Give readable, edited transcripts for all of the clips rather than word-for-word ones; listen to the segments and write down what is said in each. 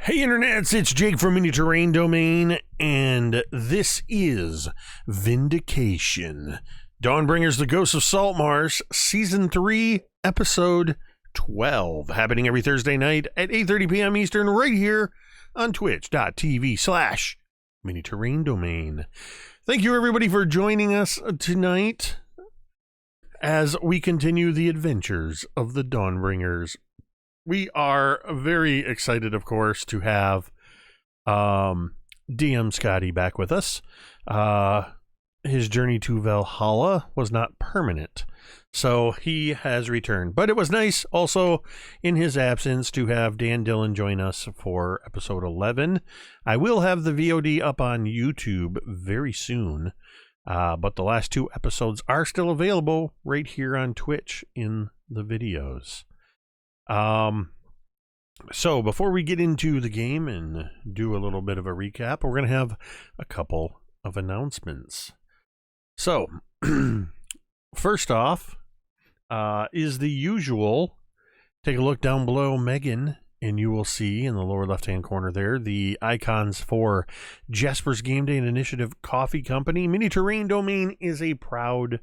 Hey internets, it's Jake from Mini Terrain Domain, and this is Vindication. Dawnbringers, the Ghosts of Saltmarsh, Season 3, Episode 12, happening every Thursday night at 8:30 p.m. Eastern, right here on twitch.tv/Mini Terrain Domain. Thank you everybody for joining us tonight as we continue the adventures of the Dawnbringers. We are very excited, of course, to have DM Scotty back with us. His journey to Valhalla was not permanent, so he has returned. But it was nice also in his absence to have Dan Dillon join us for episode 11. I will have the VOD up on YouTube very soon, but the last two episodes are still available right here on Twitch in the videos. So before we get into the game and do a little bit of a recap, we're going to have a couple of announcements. So first off, is the usual. Take a look down below Megan, and you will see in the lower left-hand corner there the icons for Jasper's Game Day and Initiative Coffee Company. Mini Terrain Domain is a proud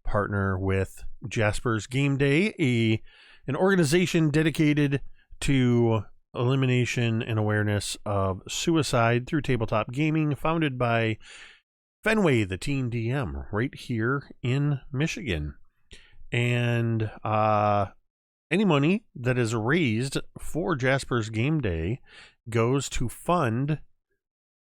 partner with Jasper's Game Day, an organization dedicated to elimination and awareness of suicide through tabletop gaming, founded by Fenway, the Teen DM, right here in Michigan. And any money that is raised for Jasper's Game Day goes to fund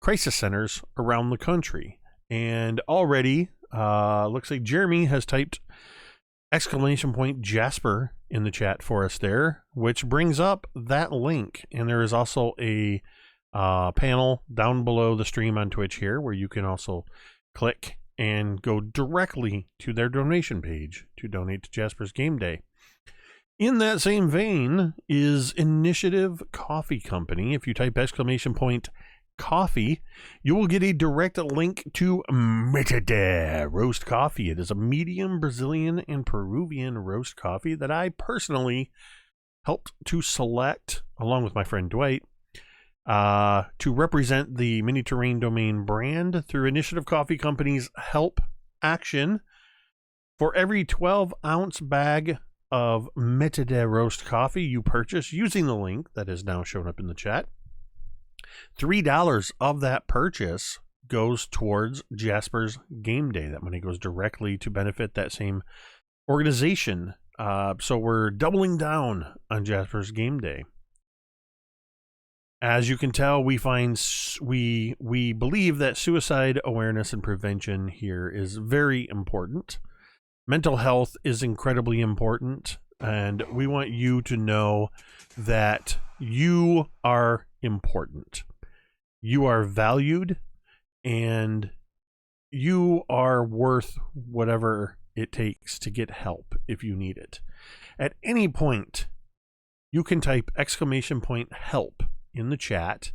crisis centers around the country. And already, looks like Jeremy has typed !Jasper in the chat for us there, which brings up that link. And there is also a panel down below the stream on Twitch here where you can also click and go directly to their donation page to donate to Jasper's Game Day. In that same vein is Initiative Coffee Company. If you type !Coffee, you will get a direct link to Metade roast coffee. It is a medium Brazilian and Peruvian roast coffee that I personally helped to select, along with my friend Dwight, to represent the Mini Terrain Domain brand through Initiative Coffee Company's Help Action. For every 12-ounce bag of Metade roast coffee you purchase using the link that is now shown up in the chat, $3 of that purchase goes towards Jasper's Game Day. That money goes directly to benefit that same organization. So we're doubling down on Jasper's Game Day. As you can tell, we believe that suicide awareness and prevention here is very important. Mental health is incredibly important, and we want you to know that you are important. You are valued, and you are worth whatever it takes to get help if you need it. At any point, you can type !Help in the chat,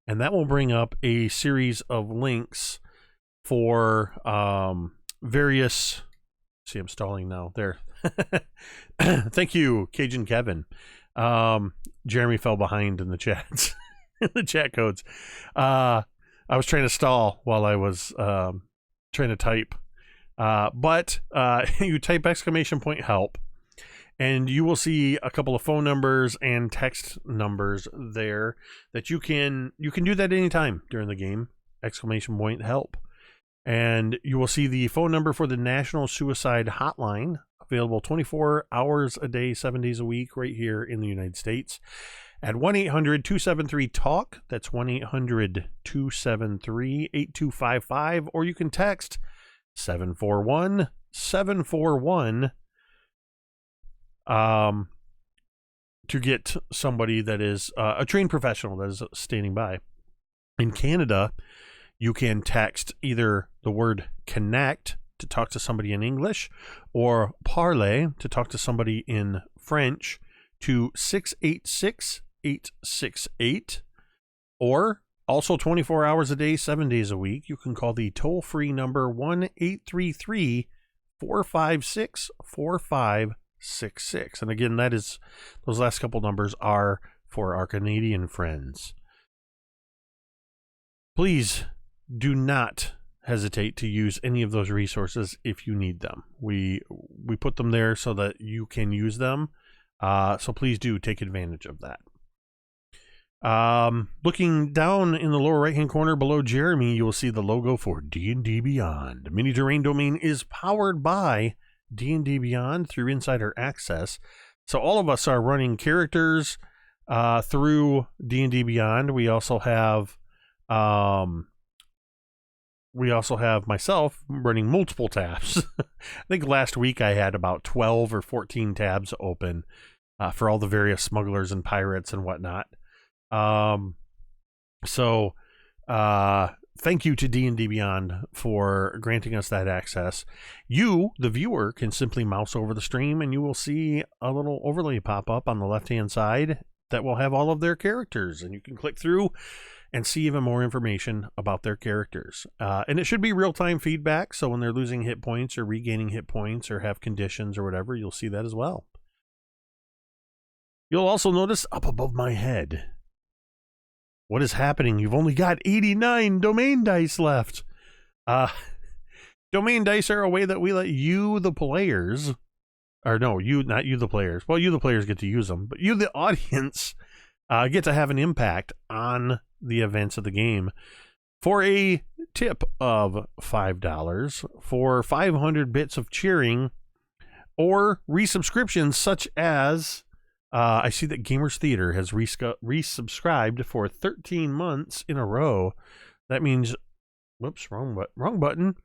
and that will bring up a series of links for various... See, I'm stalling now. There. Thank you, Cajun Kevin. Jeremy fell behind in the chats. The chat codes. I was trying to stall while I was trying to type. But you type !Help, and you will see a couple of phone numbers and text numbers there that you can do that anytime during the game. !Help. And you will see the phone number for the National Suicide Hotline, available 24 hours a day, 7 days a week, right here in the United States at 1-800-273-TALK. That's 1-800-273-8255, or you can text 741-741 to get somebody that is a trained professional that is standing by. In Canada, you can text either the word connect to talk to somebody in English or parler to talk to somebody in French to 686-868, or also 24 hours a day, 7 days a week, you can call the toll-free number 1-833-456-4566. And again, that is, those last couple numbers are for our Canadian friends. please do not hesitate to use any of those resources if you need them. We put them there so that you can use them. So please do take advantage of that. Looking down in the lower right-hand corner below Jeremy, you will see the logo for D&D Beyond. Mini Terrain Domain is powered by D&D Beyond through Insider Access. So all of us are running characters through D&D Beyond. We also have myself running multiple tabs. I think last week I had about 12 or 14 tabs open for all the various smugglers and pirates and whatnot. Thank you to D&D Beyond for granting us that access. You, the viewer, can simply mouse over the stream and you will see a little overlay pop up on the left-hand side that will have all of their characters, and you can click through and see even more information about their characters. And it should be real-time feedback, so when they're losing hit points or regaining hit points or have conditions or whatever, you'll see that as well. You'll also notice up above my head, what is happening? You've only got 89 domain dice left. Domain dice are a way that we let you, the players, or no, not you, the players. Well, you, the players, get to use them, but you, the audience, get to have an impact on the events of the game. For a tip of $5, for 500 bits of cheering, or resubscriptions such as... I see that Gamers Theater has resubscribed for 13 months in a row. That means, whoops, wrong button.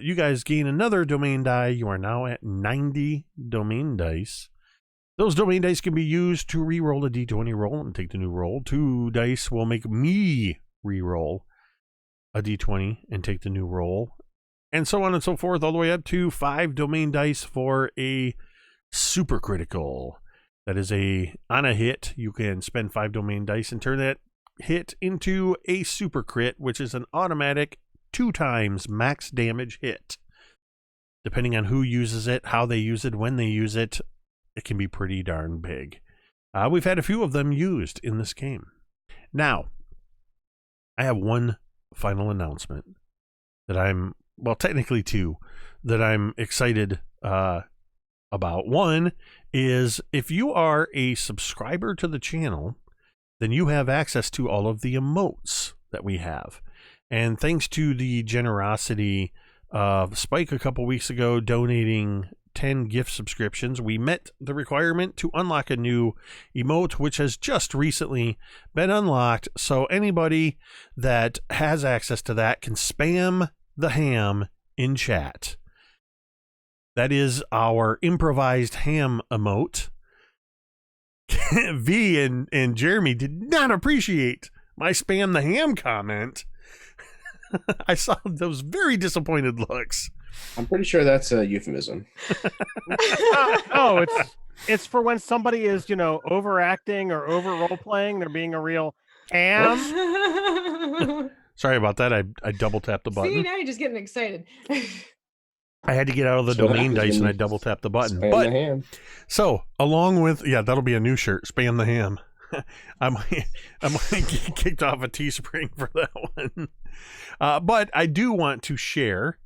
You guys gain another domain die. You are now at 90 domain dice. Those domain dice can be used to re-roll a d20 roll and take the new roll. 2 dice will make me re-roll a d20 and take the new roll. And so on and so forth, all the way up to 5 domain dice for a super critical. That is on a hit, you can spend 5 domain dice and turn that hit into a super crit, which is an automatic 2 times max damage hit. Depending on who uses it, how they use it, when they use it, it can be pretty darn big. We've had a few of them used in this game. Now, I have one final announcement that technically 2, that I'm excited about. One is, if you are a subscriber to the channel, then you have access to all of the emotes that we have. And thanks to the generosity of Spike a couple weeks ago donating 10 gift subscriptions, we met the requirement to unlock a new emote, which has just recently been unlocked. So anybody that has access to that can spam the ham in chat. That is our improvised ham emote. V and Jeremy did not appreciate my spam the ham comment. I saw those very disappointed looks. I'm pretty sure that's a euphemism. No, it's for when somebody is, overacting or over role playing. They're being a real ham. Sorry about that. I double tapped the button. See, now you're just getting excited. I had to get out of the domain dice and I double tapped the button. But the ham. So, along with, that'll be a new shirt, spam the ham. I might get kicked off a Teespring for that one. But I do want to share,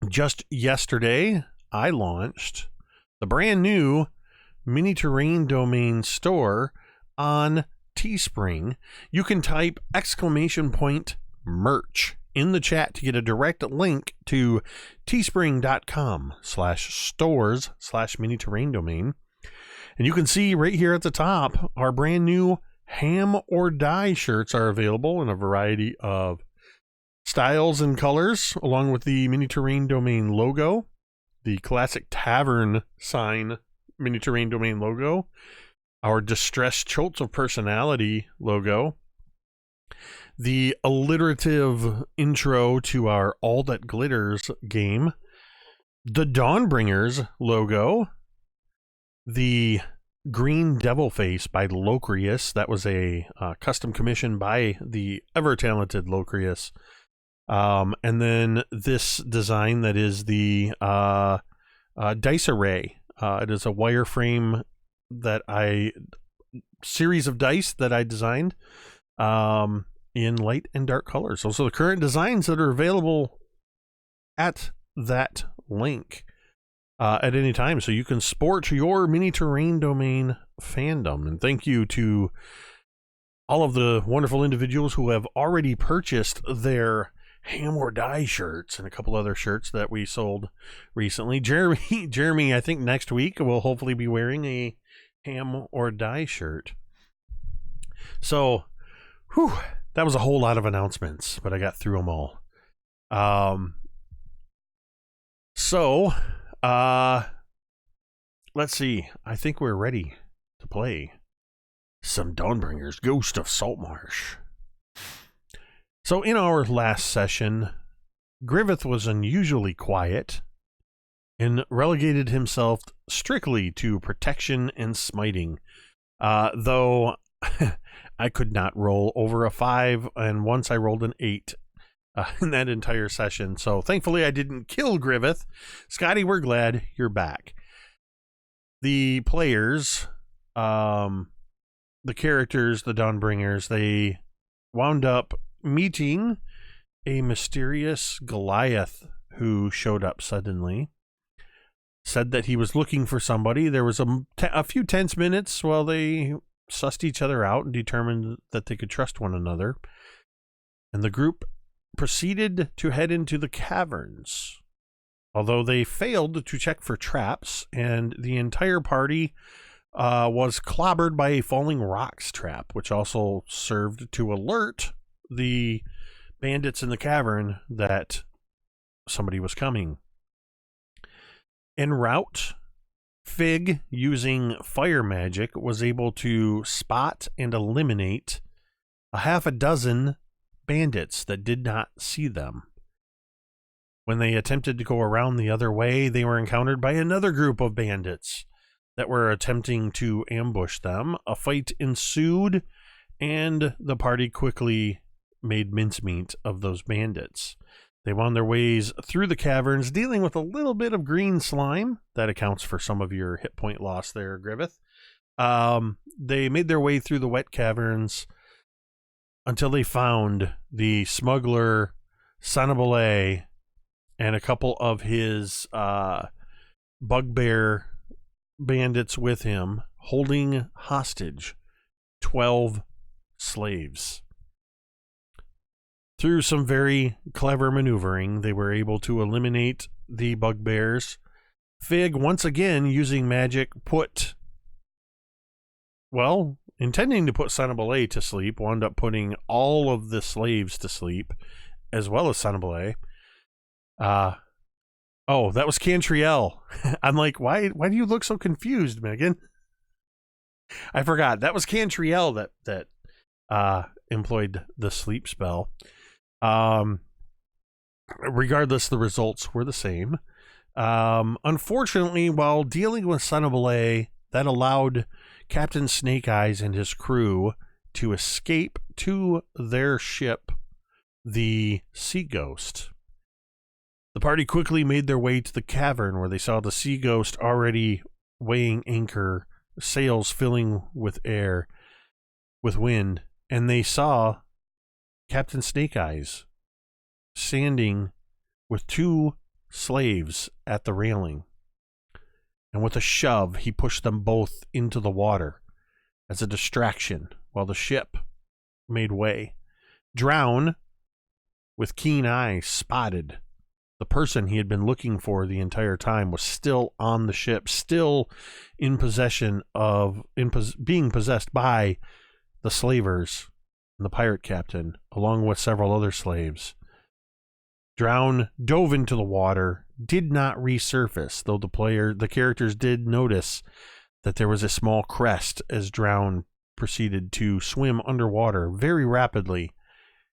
just yesterday, I launched the brand new Mini Terrain Domain store on Teespring. You can type !merch in the chat to get a direct link to teespring.com/stores/mini terrain domain. And you can see right here at the top, our brand new Ham or Die shirts are available in a variety of styles and colors, along with the Mini Terrain Domain logo, the classic tavern sign Mini Terrain Domain logo, our Distressed Cholts of Personality logo, the alliterative intro to our All That Glitters game, the Dawnbringers logo, the Green Devil Face by Locrius. That was a custom commission by the ever-talented Locrius. And then this design that is the Dice Array. It is a wireframe series of dice that I designed. in light and dark colors. Those are the current designs that are available at that link at any time, so you can sport your mini terrain domain fandom. And thank you to all of the wonderful individuals who have already purchased their Ham or Die shirts and a couple other shirts that we sold recently. Jeremy, I think next week will hopefully be wearing a Ham or Die shirt. So, that was a whole lot of announcements, but I got through them all. Let's see. I think we're ready to play some Dawnbringers, Ghost of Saltmarsh. So in our last session, Griveth was unusually quiet and relegated himself strictly to protection and smiting, though I could not roll over a 5, and once I rolled an 8 in that entire session. So thankfully I didn't kill Griveth. Scotty, we're glad you're back. The players, the characters, the Dawnbringers, they wound up meeting a mysterious Goliath who showed up suddenly. Said that he was looking for somebody. There was a few tense minutes while they sussed each other out and determined that they could trust one another. And the group proceeded to head into the caverns, although they failed to check for traps, and the entire party was clobbered by a falling rocks trap, which also served to alert the bandits in the cavern that somebody was coming. En route, Fig, using fire magic, was able to spot and eliminate a half a dozen bandits that did not see them. When they attempted to go around the other way, they were encountered by another group of bandits that were attempting to ambush them. A fight ensued, and the party quickly made mincemeat of those bandits. They wound their ways through the caverns, dealing with a little bit of green slime. That accounts for some of your hit point loss there, Griveth. They made their way through the wet caverns until they found the smuggler, Sanabale, and a couple of his bugbear bandits with him, holding hostage 12 slaves. Through some very clever maneuvering, they were able to eliminate the bugbears. Fig, once again, using magic, intending to put Sanabale to sleep, wound up putting all of the slaves to sleep, as well as Sanabale. Oh, that was Cantriel. I'm like, why do you look so confused, Megan? I forgot. That was Cantriel that employed the sleep spell. Regardless, the results were the same. Unfortunately, while dealing with Sanabale, that allowed Captain Snake Eyes and his crew to escape to their ship, the Sea Ghost. The party quickly made their way to the cavern, where they saw the Sea Ghost already weighing anchor, sails filling with wind, and they saw Captain Snake Eyes standing with 2 slaves at the railing. And with a shove, he pushed them both into the water as a distraction while the ship made way. Drown, with keen eyes, spotted the person he had been looking for the entire time was still on the ship, still in possession of, being possessed by the slavers and the pirate captain, along with several other slaves. Drown dove into the water, did not resurface, though the characters did notice that there was a small crest as Drown proceeded to swim underwater very rapidly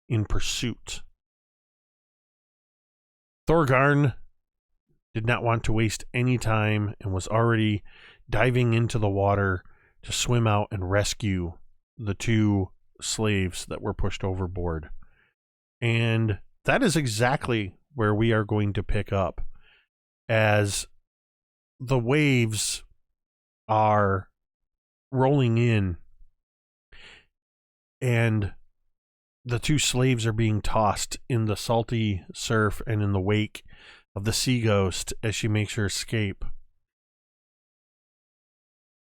in pursuit. Thorgarn did not want to waste any time and was already diving into the water to swim out and rescue the 2 slaves that were pushed overboard. And that is exactly where we are going to pick up, as the waves are rolling in, and the two slaves are being tossed in the salty surf and in the wake of the sea ghost as she makes her escape.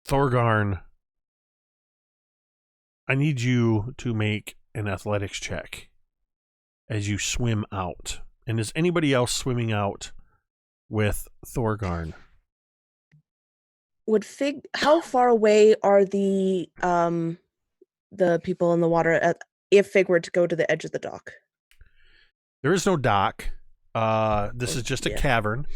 Thorgarn, I need you to make an athletics check as you swim out. And is anybody else swimming out with Thorgarn? Would Fig? How far away are the people in the water if Fig were to go to the edge of the dock? There is no dock. This is just a cavern.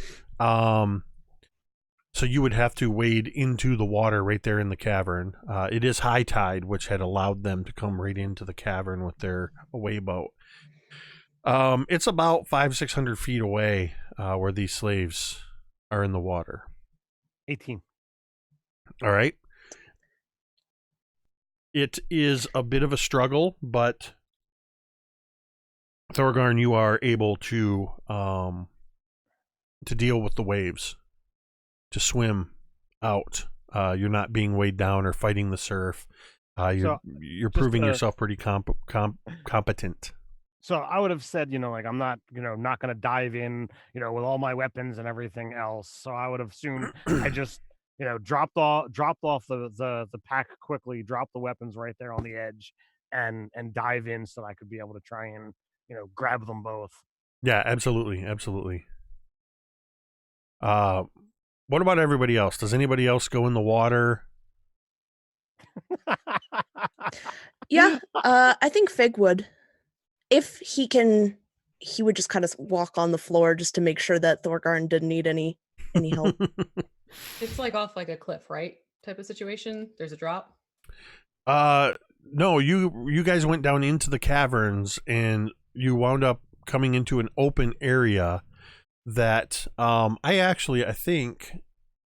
So you would have to wade into the water right there in the cavern. It is high tide, which had allowed them to come right into the cavern with their away boat. It's about 500-600 feet away where these slaves are in the water. 18. All right. It is a bit of a struggle, but Thorgarn, you are able to deal with the waves, to swim out. You're not being weighed down or fighting the surf. You're proving yourself pretty competent. So I would have said, like, I'm not, not going to dive in, with all my weapons and everything else. So I would have assumed I just, dropped off the pack quickly, drop the weapons right there on the edge, and dive in so I could be able to try and, grab them both. Yeah, absolutely. What about everybody else? Does anybody else go in the water? Yeah, I think Fig would. If he can, he would just kind of walk on the floor just to make sure that Thorgarn didn't need any help. It's like off like a cliff, right? Type of situation. There's a drop. No, you guys went down into the caverns and you wound up coming into an open area that I think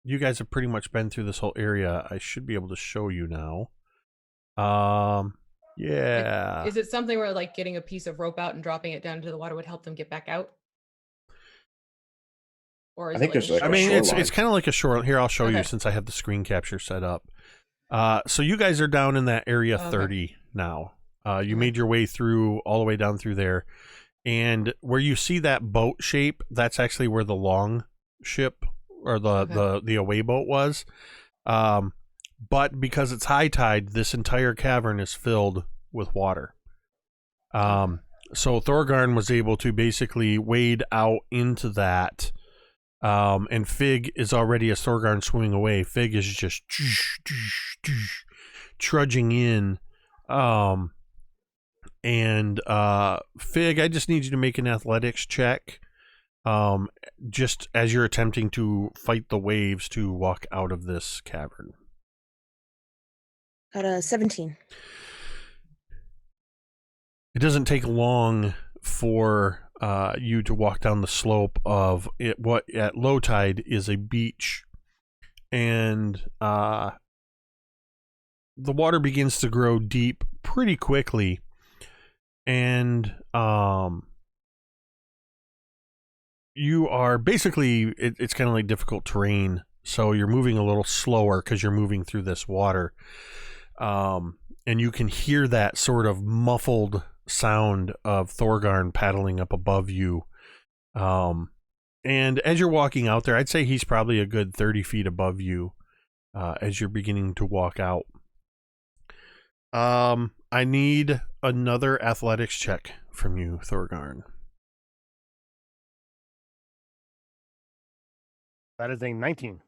you guys have pretty much been through this whole area. I should be able to show you now. Yeah. Is it something where like getting a piece of rope out and dropping it down into the water would help them get back out? Or is it's kind of like a shoreline. Here, I'll show you since I have the screen capture set up. So you guys are down in that area 30 now. You made your way through all the way down through there. And where you see that boat shape, that's actually where the long ship or the away boat was. But because it's high tide, this entire cavern is filled with water. So Thorgarn was able to basically wade out into that. And Fig is already, as Thorgarn swimming away, Fig is just trudging in. And Fig, I just need you to make an athletics check. Just as you're attempting to fight the waves to walk out of this cavern. Got a 17. It doesn't take long for you to walk down the slope of it. What at low tide is a beach, and the water begins to grow deep pretty quickly, and you are basically it's kind of like difficult terrain, so you're moving a little slower because you're moving through this water. And you can hear that sort of muffled sound of Thorgarn paddling up above you. And as you're walking out there, I'd say he's probably a good 30 feet above you as you're beginning to walk out. I need another athletics check from you, Thorgarn. That is a 19.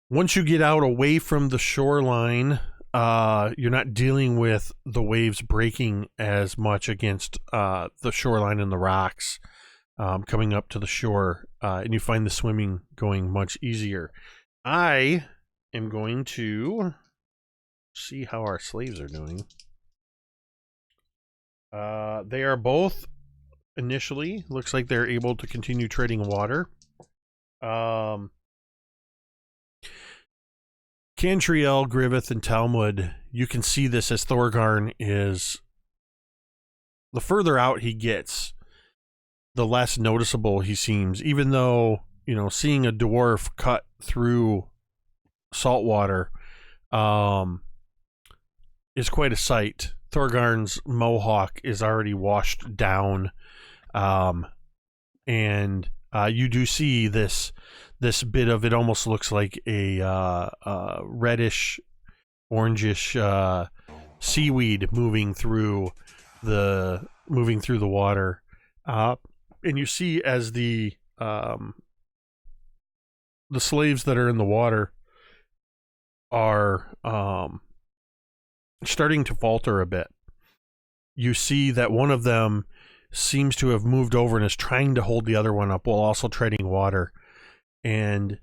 Once you get out away from the shoreline, you're not dealing with the waves breaking as much against the shoreline and the rocks coming up to the shore, and you find the swimming going much easier. I am going to see how our slaves are doing. They are both initially, looks like they're able to continue treading water. Cantriel, Griveth, and Talmud, you can see this as Thorgarn is... The further out he gets, the less noticeable he seems. Even though, seeing a dwarf cut through salt water is quite a sight. Thorgarn's mohawk is already washed down, and you do see this bit of, it almost looks like a reddish, orangish seaweed moving through the water, and you see as the slaves that are in the water are starting to falter a bit. You see that one of them seems to have moved over and is trying to hold the other one up while also treading water and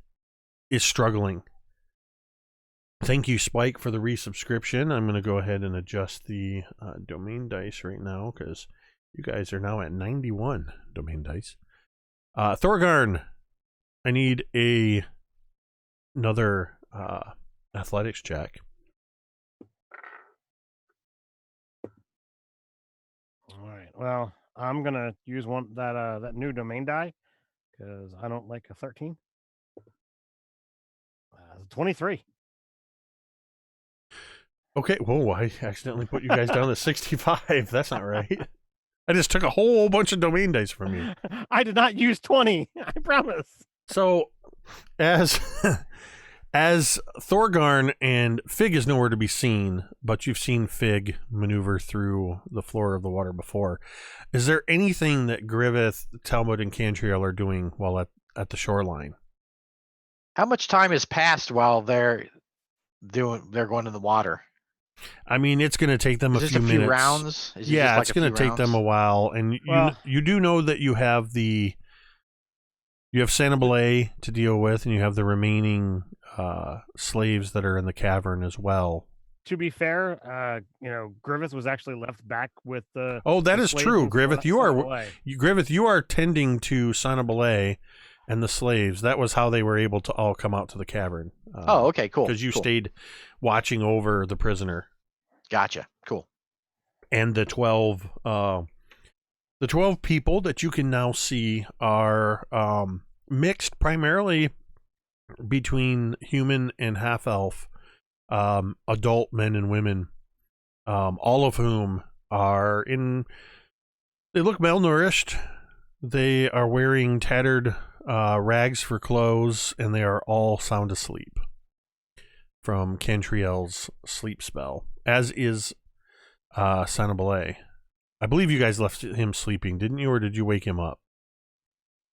is struggling. Thank you, Spike, for the resubscription. I'm going to go ahead and adjust the domain dice right now because you guys are now at 91 domain dice. Thorgarn, I need another athletics check. All right. Well, I'm gonna use that new domain die because I don't like a 13. 23. Okay. Whoa! I accidentally put you guys down to 65. That's not right. I just took a whole bunch of domain dice from you. I did not use 20. I promise. So, as Thorgarn and Fig is nowhere to be seen, but you've seen Fig maneuver through the floor of the water before. Is there anything that Griveth, Talmud, and Cantriel are doing while at the shoreline? How much time has passed while they're going in the water? I mean, it's going to take them Is a this few a few minutes. rounds? Is it Yeah, just like it's a going to few take them a rounds? while, and Well- you do know that you have Santa Belay to deal with, and you have the remaining slaves that are in the cavern as well. To be fair, Griveth was actually left back with the. Oh, that the is slaves true, and Griveth. Santa Griveth, you are tending to Santa Belay and the slaves. That was how they were able to all come out to the cavern. Oh, okay, cool. Because you cool. stayed watching over the prisoner. Gotcha. Cool. And the 12 people that you can now see are mixed primarily between human and half-elf, adult men and women, all of whom they look malnourished. They are wearing tattered rags for clothes, and they are all sound asleep from Cantriel's sleep spell, as is Santa Belay. I believe you guys left him sleeping, didn't you, or did you wake him up?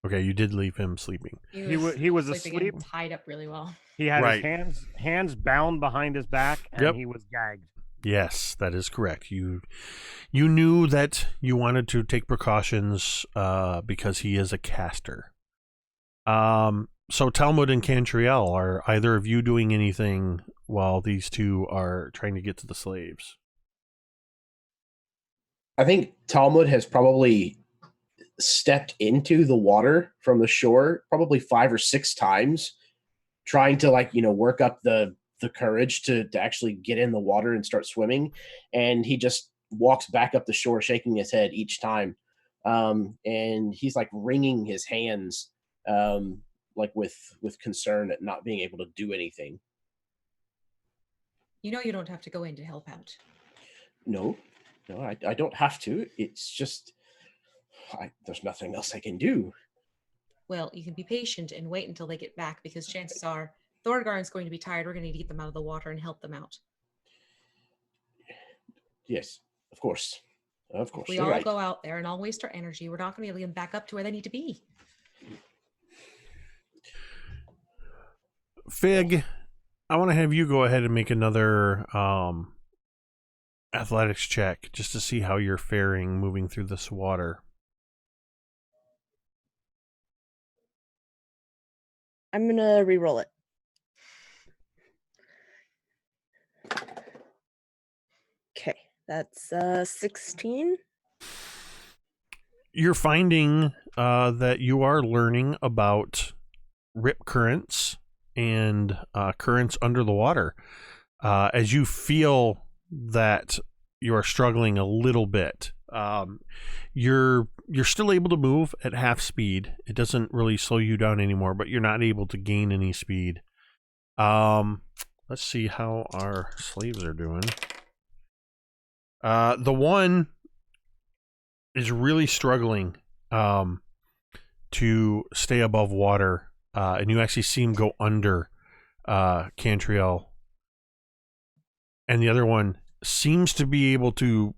Okay, you did leave him sleeping. He was sleeping asleep. and tied up really well. He had Right. his hands bound behind his back, and Yep. he was gagged. Yes, that is correct. You knew that you wanted to take precautions because he is a caster. So Talmud and Cantriel, are either of you doing anything while these two are trying to get to the slaves? I think Talmud has probably stepped into the water from the shore probably 5 or 6 times, trying to work up the courage to actually get in the water and start swimming. And he just walks back up the shore, shaking his head each time. And he's like wringing his hands, with concern at not being able to do anything. You know you don't have to go in to help out. No, I don't have to. It's just there's nothing else I can do. Well, you can be patient and wait until they get back, because chances are Thorgarn's going to be tired. We're going to need to get them out of the water and help them out. Yes, of course. Of course. We you're all right. go out there and all waste our energy. We're not going to be able to get them back up to where they need to be. Fig, I want to have you go ahead and make another athletics check just to see how you're faring moving through this water. I'm gonna re-roll it. Okay, that's 16. You're finding that you are learning about rip currents and currents under the water. As you feel that you are struggling a little bit, you're still able to move at half speed. It doesn't really slow you down anymore, but you're not able to gain any speed. Let's see how our slaves are doing. The one is really struggling to stay above water, and you actually see him go under Cantriel. And the other one seems to be able to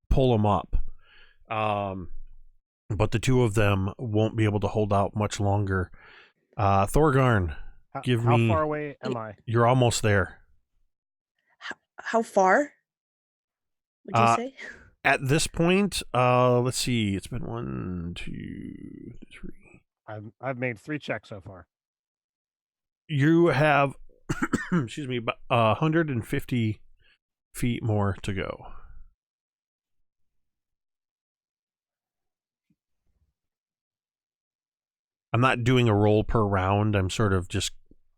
pull him up. But the two of them won't be able to hold out much longer. Thorgarn, give me... How far away am I? You're almost there. How far would you say? At this point, let's see. It's been 1, 2, 3. I've made 3 checks so far. You have, excuse me, 150 feet more to go. I'm not doing a roll per round. I'm sort of just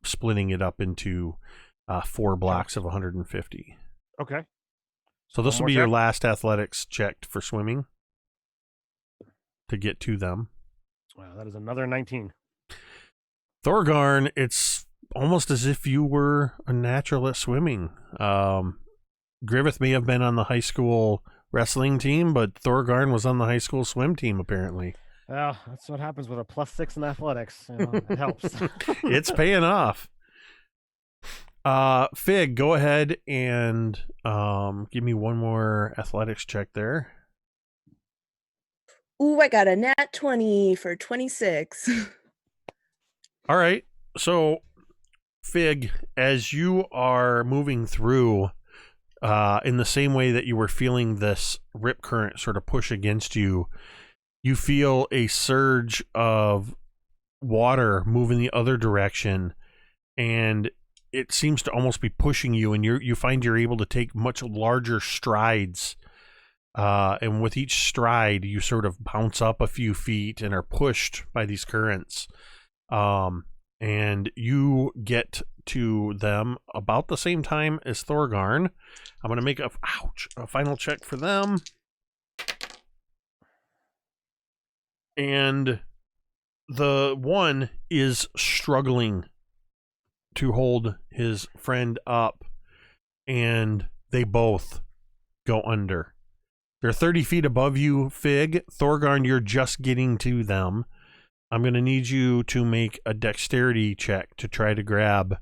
splitting it up into 4 blocks of 150. Okay. So this will more be your check? last athletics check for swimming to get to them. Wow, that is another 19. Thorgarn, it's almost as if you were a natural at swimming. Griveth may have been on the high school wrestling team, but Thorgarn was on the high school swim team, apparently. Well, that's what happens with a +6 in athletics. You know, it helps. It's paying off. Fig, go ahead and give me one more athletics check there. Ooh, I got a nat 20 for 26. All right. So, Fig, as you are moving through, in the same way that you were feeling this rip current sort of push against you, you feel a surge of water moving the other direction, and it seems to almost be pushing you, and you find you're able to take much larger strides. And with each stride, you sort of bounce up a few feet and are pushed by these currents. And you get to them about the same time as Thorgarn. I'm going to make a final check for them. And the one is struggling to hold his friend up, and they both go under. They're 30 feet above you, Fig. Thorgarn, you're just getting to them. I'm going to need you to make a dexterity check to try to grab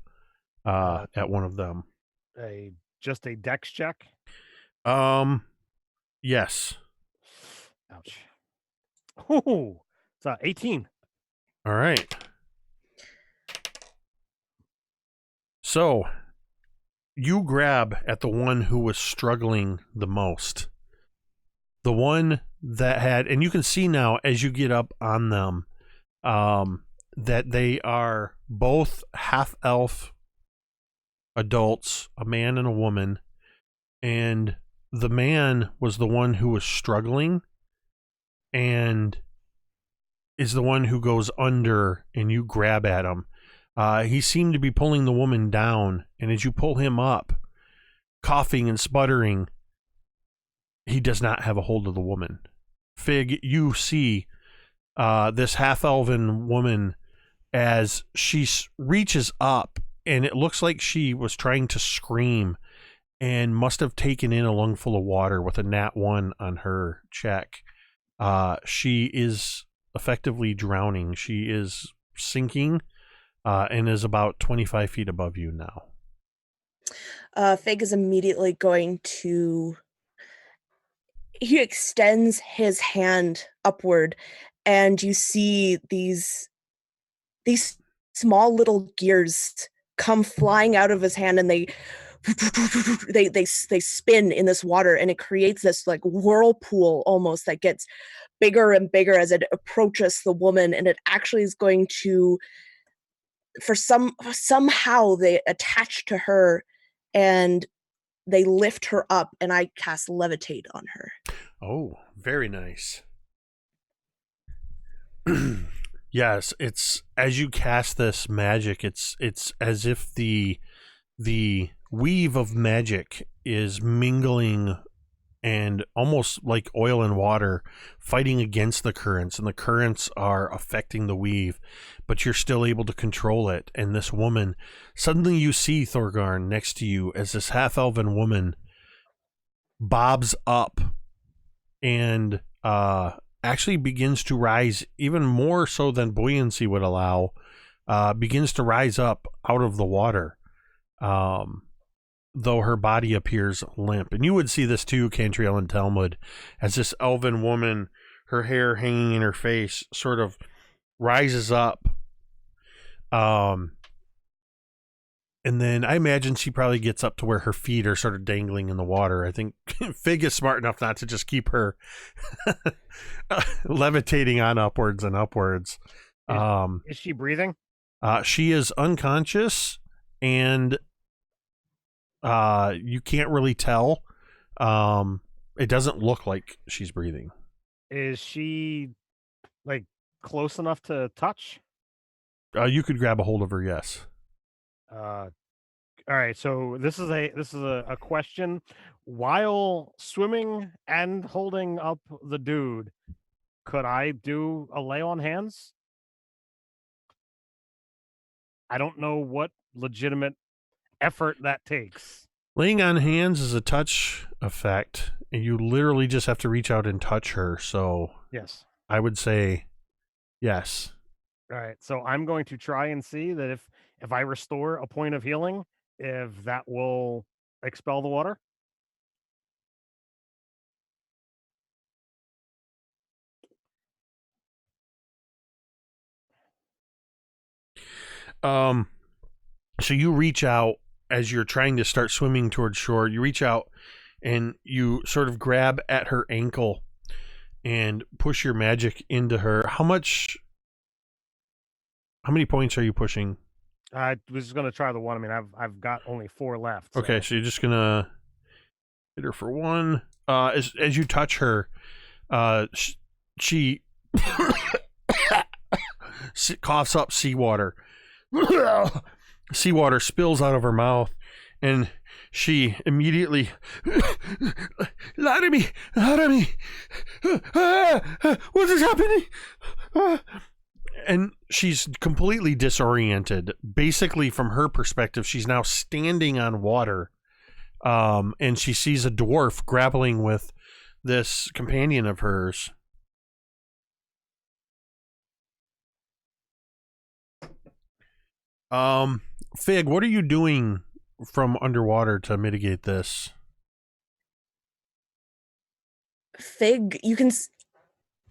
at one of them. Just a dex check? Yes. Ouch. Ooh, it's 18. All right. So, you grab at the one who was struggling the most. The one that had, and you can see now as you get up on them, that they are both half-elf adults, a man and a woman, and the man was the one who was struggling and is the one who goes under, and you grab at him. He seemed to be pulling the woman down, and as you pull him up, coughing and sputtering, he does not have a hold of the woman. Fig, you see this half-elven woman as she reaches up, and it looks like she was trying to scream and must have taken in a lungful of water with a nat 1 on her check. She is effectively drowning. She is sinking and is about 25 feet above you now. Fig is immediately going to... He extends his hand upward, and you see these small little gears come flying out of his hand, and they spin in this water, and it creates this like whirlpool almost that gets bigger and bigger as it approaches the woman, and it actually is going to, somehow they attach to her, and they lift her up, and I cast Levitate on her. Oh, very nice. Yes, it's as you cast this magic, it's as if the weave of magic is mingling and almost like oil and water fighting against the currents, and the currents are affecting the weave, but you're still able to control it. And this woman, suddenly you see Thorgarn next to you as this half-elven woman bobs up and actually begins to rise even more so than buoyancy would allow, begins to rise up out of the water, though her body appears limp. And you would see this too, Cantriel and Talmud, as this elven woman, her hair hanging in her face, sort of rises up. And then I imagine she probably gets up to where her feet are sort of dangling in the water. I think Fig is smart enough not to just keep her levitating on upwards and upwards. Is she breathing? She is unconscious, and you can't really tell. It doesn't look like she's breathing. Is she like close enough to touch? You could grab a hold of her, yes. All right, so this is a question. While swimming and holding up the dude, could I do a lay on hands? I don't know what legitimate effort that takes. Laying on hands is a touch effect, and you literally just have to reach out and touch her. So Yes. I would say yes. All right, so I'm going to try and see that if I restore a point of healing, if that will expel the water. So you reach out as you're trying to start swimming towards shore. You reach out and you sort of grab at her ankle and push your magic into her. How many points are you pushing? I was going to try the one. I mean, I've got only 4 left. Okay, so you're just gonna hit her for 1. As you touch her, she coughs up seawater. Seawater spills out of her mouth, and she immediately, Laramie, what is happening? And she's completely disoriented. Basically, from her perspective, she's now standing on water, and she sees a dwarf grappling with this companion of hers. Fig, what are you doing from underwater to mitigate this? Fig,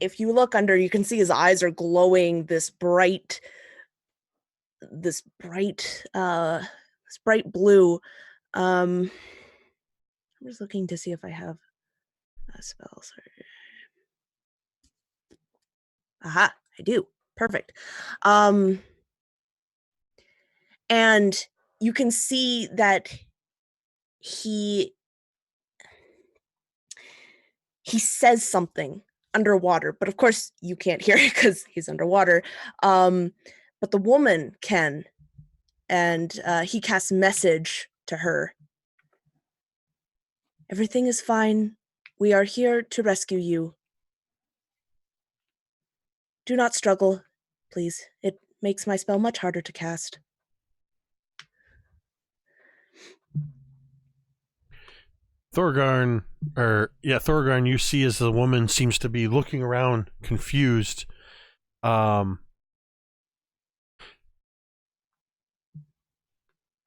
if you look under, you can see his eyes are glowing this bright blue. I'm just looking to see if I have a spell. Sorry. Aha, I do. Perfect. And you can see that he says something underwater, but of course you can't hear it because he's underwater. But the woman can, and he casts message to her. Everything is fine. We are here to rescue you. Do not struggle, please. It makes my spell much harder to cast. Thorgarn, you see as the woman seems to be looking around, confused. I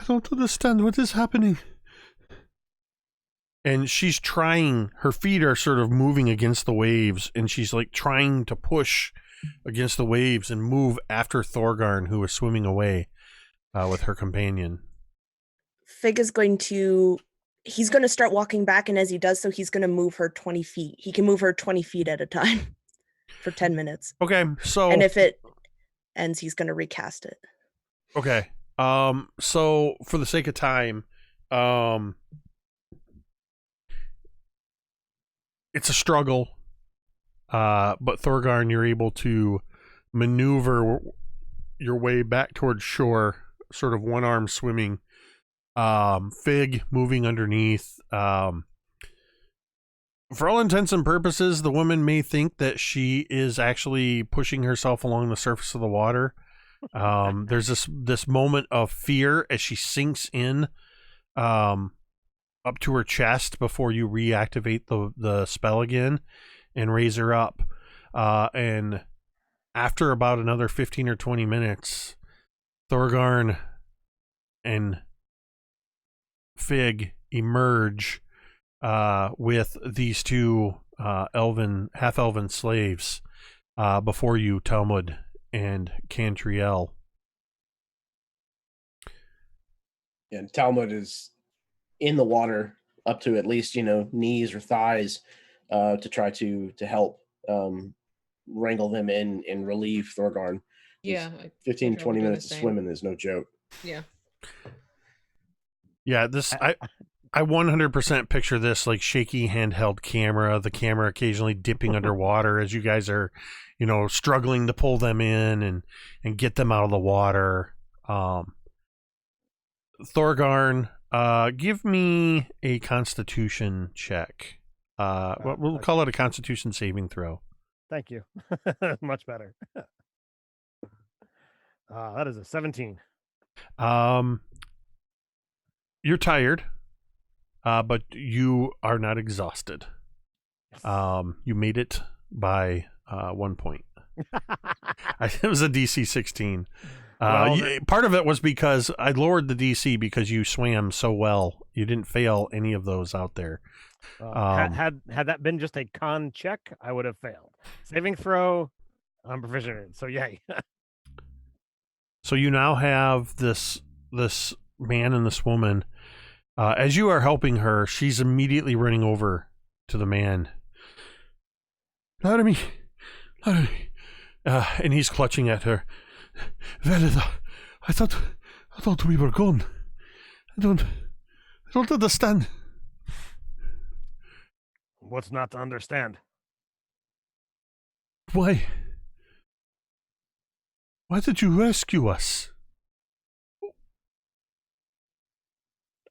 don't understand what is happening. And she's trying, her feet are sort of moving against the waves, and she's like trying to push against the waves and move after Thorgarn, who is swimming away with her companion. Fig is he's going to start walking back, and as he does so, he's going to move her 20 feet. He can move her 20 feet at a time for 10 minutes. Okay, so... And if it ends, he's going to recast it. Okay. So, for the sake of time, it's a struggle, but Thorgarn, you're able to maneuver your way back towards shore, sort of one arm swimming. Fig moving underneath. For all intents and purposes, the woman may think that she is actually pushing herself along the surface of the water. There's this moment of fear as she sinks in up to her chest before you reactivate the spell again and raise her up. And after about another 15 or 20 minutes, Thorgarn and Fig emerge with these two half-elven slaves before you, Talmud and Cantriel. And Talmud is in the water up to at least, knees or thighs to try to help wrangle them in and relieve Thorgarn. Yeah. 15, 20 minutes of same. swimming is no joke. Yeah. Yeah, I 100% picture this like shaky handheld camera, the camera occasionally dipping underwater as you guys are, struggling to pull them in and get them out of the water. Thorgarn, give me a Constitution check. We'll call it a Constitution saving throw. Thank you. Much better. That is a 17. You're tired, but you are not exhausted. You made it by 1 point. It was a DC 16. Part of it was because I lowered the DC because you swam so well. You didn't fail any of those out there. Had that been just a con check, I would have failed. Saving throw, I'm proficient in. So yay. So you now have this man and this woman. As you are helping her, she's immediately running over to the man. Laramie. And he's clutching at her. Velida, I thought we were gone. I don't understand. What's not to understand? Why did you rescue us?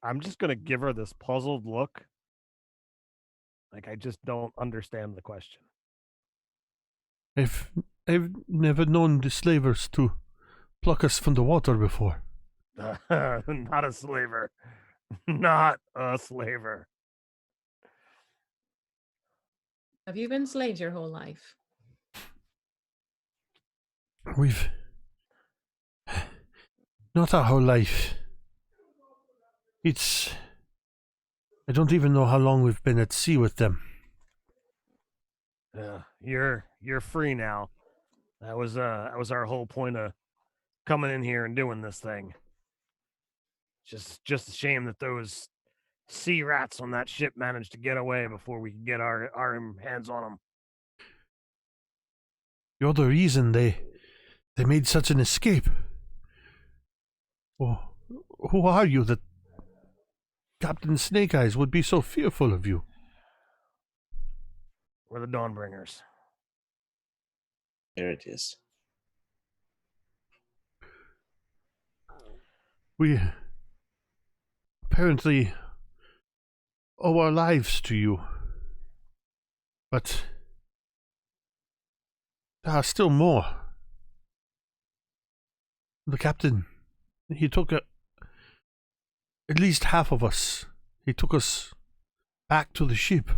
I'm just going to give her this puzzled look. Like, I just don't understand the question. I've never known the slavers to pluck us from the water before. Not a slaver. Not a slaver. Have you been slaves your whole life? We've... Not our whole life. I don't even know how long we've been at sea with them. You're free now. That was our whole point of coming in here and doing this thing. Just a shame that those sea rats on that ship managed to get away before we could get our hands on them. You're the reason they made such an escape. Oh, who are you that Captain Snake Eyes would be so fearful of you? We're the Dawnbringers. There it is. We apparently owe our lives to you. But there are still more. The captain, he took at least half of us. He took us back to the ship.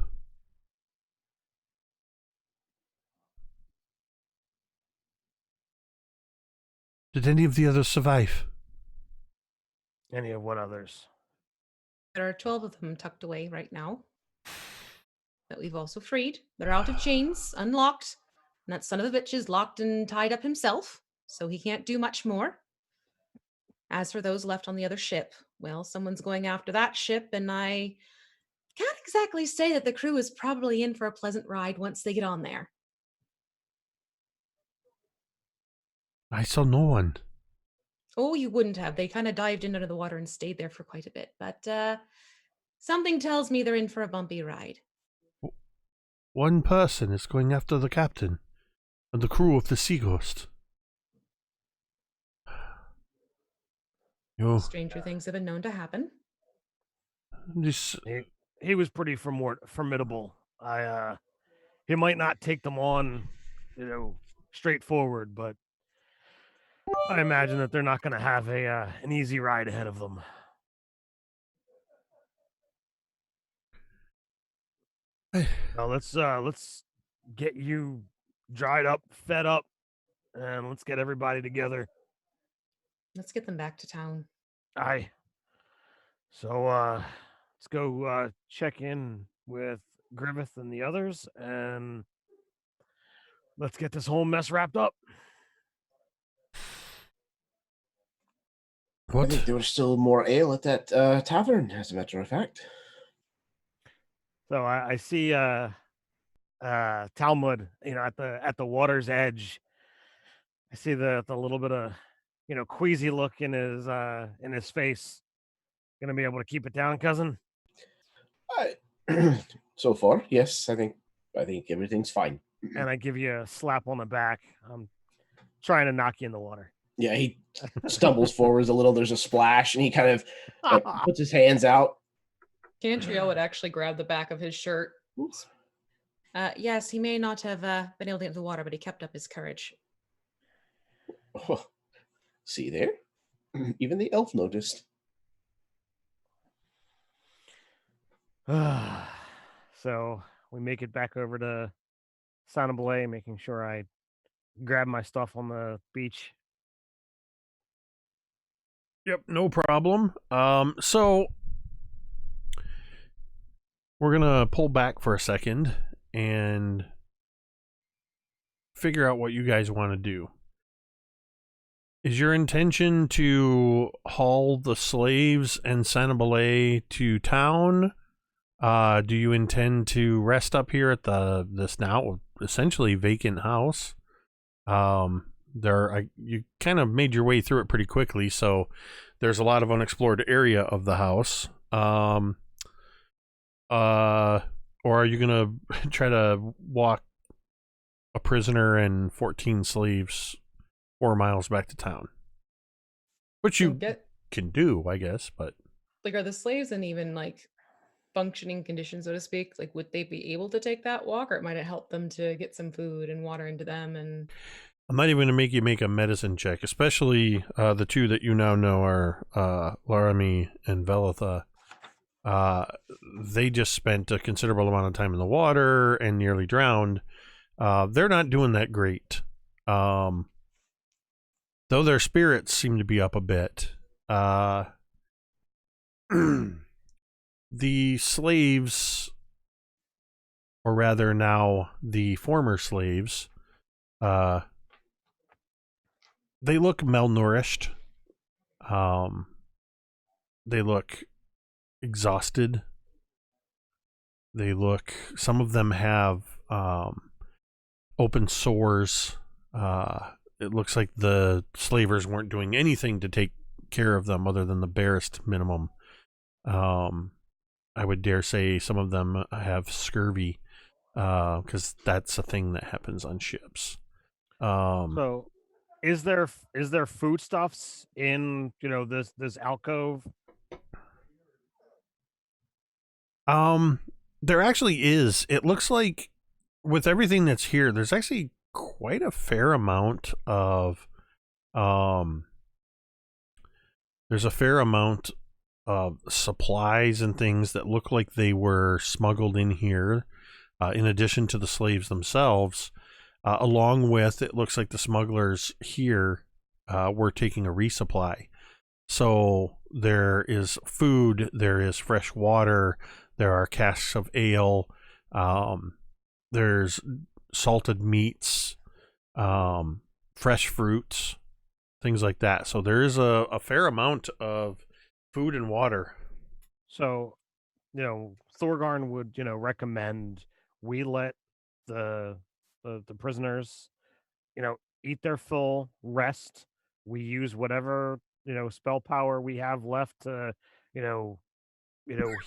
Did any of the others survive? Any of what others? There are 12 of them tucked away right now that we've also freed. They're out of chains, unlocked, and that son of a bitch is locked and tied up himself, so he can't do much more. As for those left on the other ship, well, someone's going after that ship, and I can't exactly say that the crew is probably in for a pleasant ride once they get on there. I saw no one. Oh, you wouldn't have. They kind of dived in under the water and stayed there for quite a bit. But something tells me they're in for a bumpy ride. One person is going after the captain and the crew of the Sea Ghost. Stranger things have been known to happen. He was pretty formidable. He might not take them on, straightforward, but I imagine that they're not going to have an easy ride ahead of them. Now let's get you dried up, fed up, and let's get everybody together. Let's get them back to town. Aye. So let's go check in with Griveth and the others, and let's get this whole mess wrapped up. I What? think there was still more ale at that tavern, as a matter of fact. So I see Talmud, at the water's edge. I see the little bit of queasy look in his face. Gonna be able to keep it down, cousin? So far, yes, I think everything's fine. And I give you a slap on the back. I'm trying to knock you in the water. Yeah, he stumbles forwards a little. There's a splash, and he kind of puts his hands out. Cantriel would actually grab the back of his shirt. Oops. Yes, he may not have been able to get into the water, but he kept up his courage. Oh, see there? Even the elf noticed. So we make it back over to Sanabale, making sure I grab my stuff on the beach. Yep, no problem. So we're gonna pull back for a second and figure out what you guys want to do. Is your intention to haul the slaves and Sanabale to town? Do you intend to rest up here at this now essentially vacant house? You kind of made your way through it pretty quickly, so there's a lot of unexplored area of the house. Or are you gonna try to walk a prisoner and 14 slaves 4 miles back to town? Which you can do, I guess, but like, are the slaves in even like functioning condition, so to speak? Like, would they be able to take that walk, or it might have helped them to get some food and water into them? And I'm not even going to make you make a medicine check, especially the two that you now know are Laramie and Velitha. They just spent a considerable amount of time in the water and nearly drowned. They're not doing that great. Though their spirits seem to be up a bit. The slaves, or rather now the former slaves, they look malnourished. They look exhausted. Some of them have open sores. It looks like the slavers weren't doing anything to take care of them other than the barest minimum. I would dare say some of them have scurvy, because that's a thing that happens on ships. So is there foodstuffs in this alcove? There actually is. It looks like with everything that's here, there's actually quite a fair amount of there's a fair amount of supplies and things that look like they were smuggled in here, in addition to the slaves themselves, along with, it looks like the smugglers here were taking a resupply. So there is food, there is fresh water, there are casks of ale, there's salted meats, fresh fruits, things like that. So there is a fair amount of food and water. So, Thorgarn would, recommend we let the prisoners, eat their full, rest. We use whatever, spell power we have left to,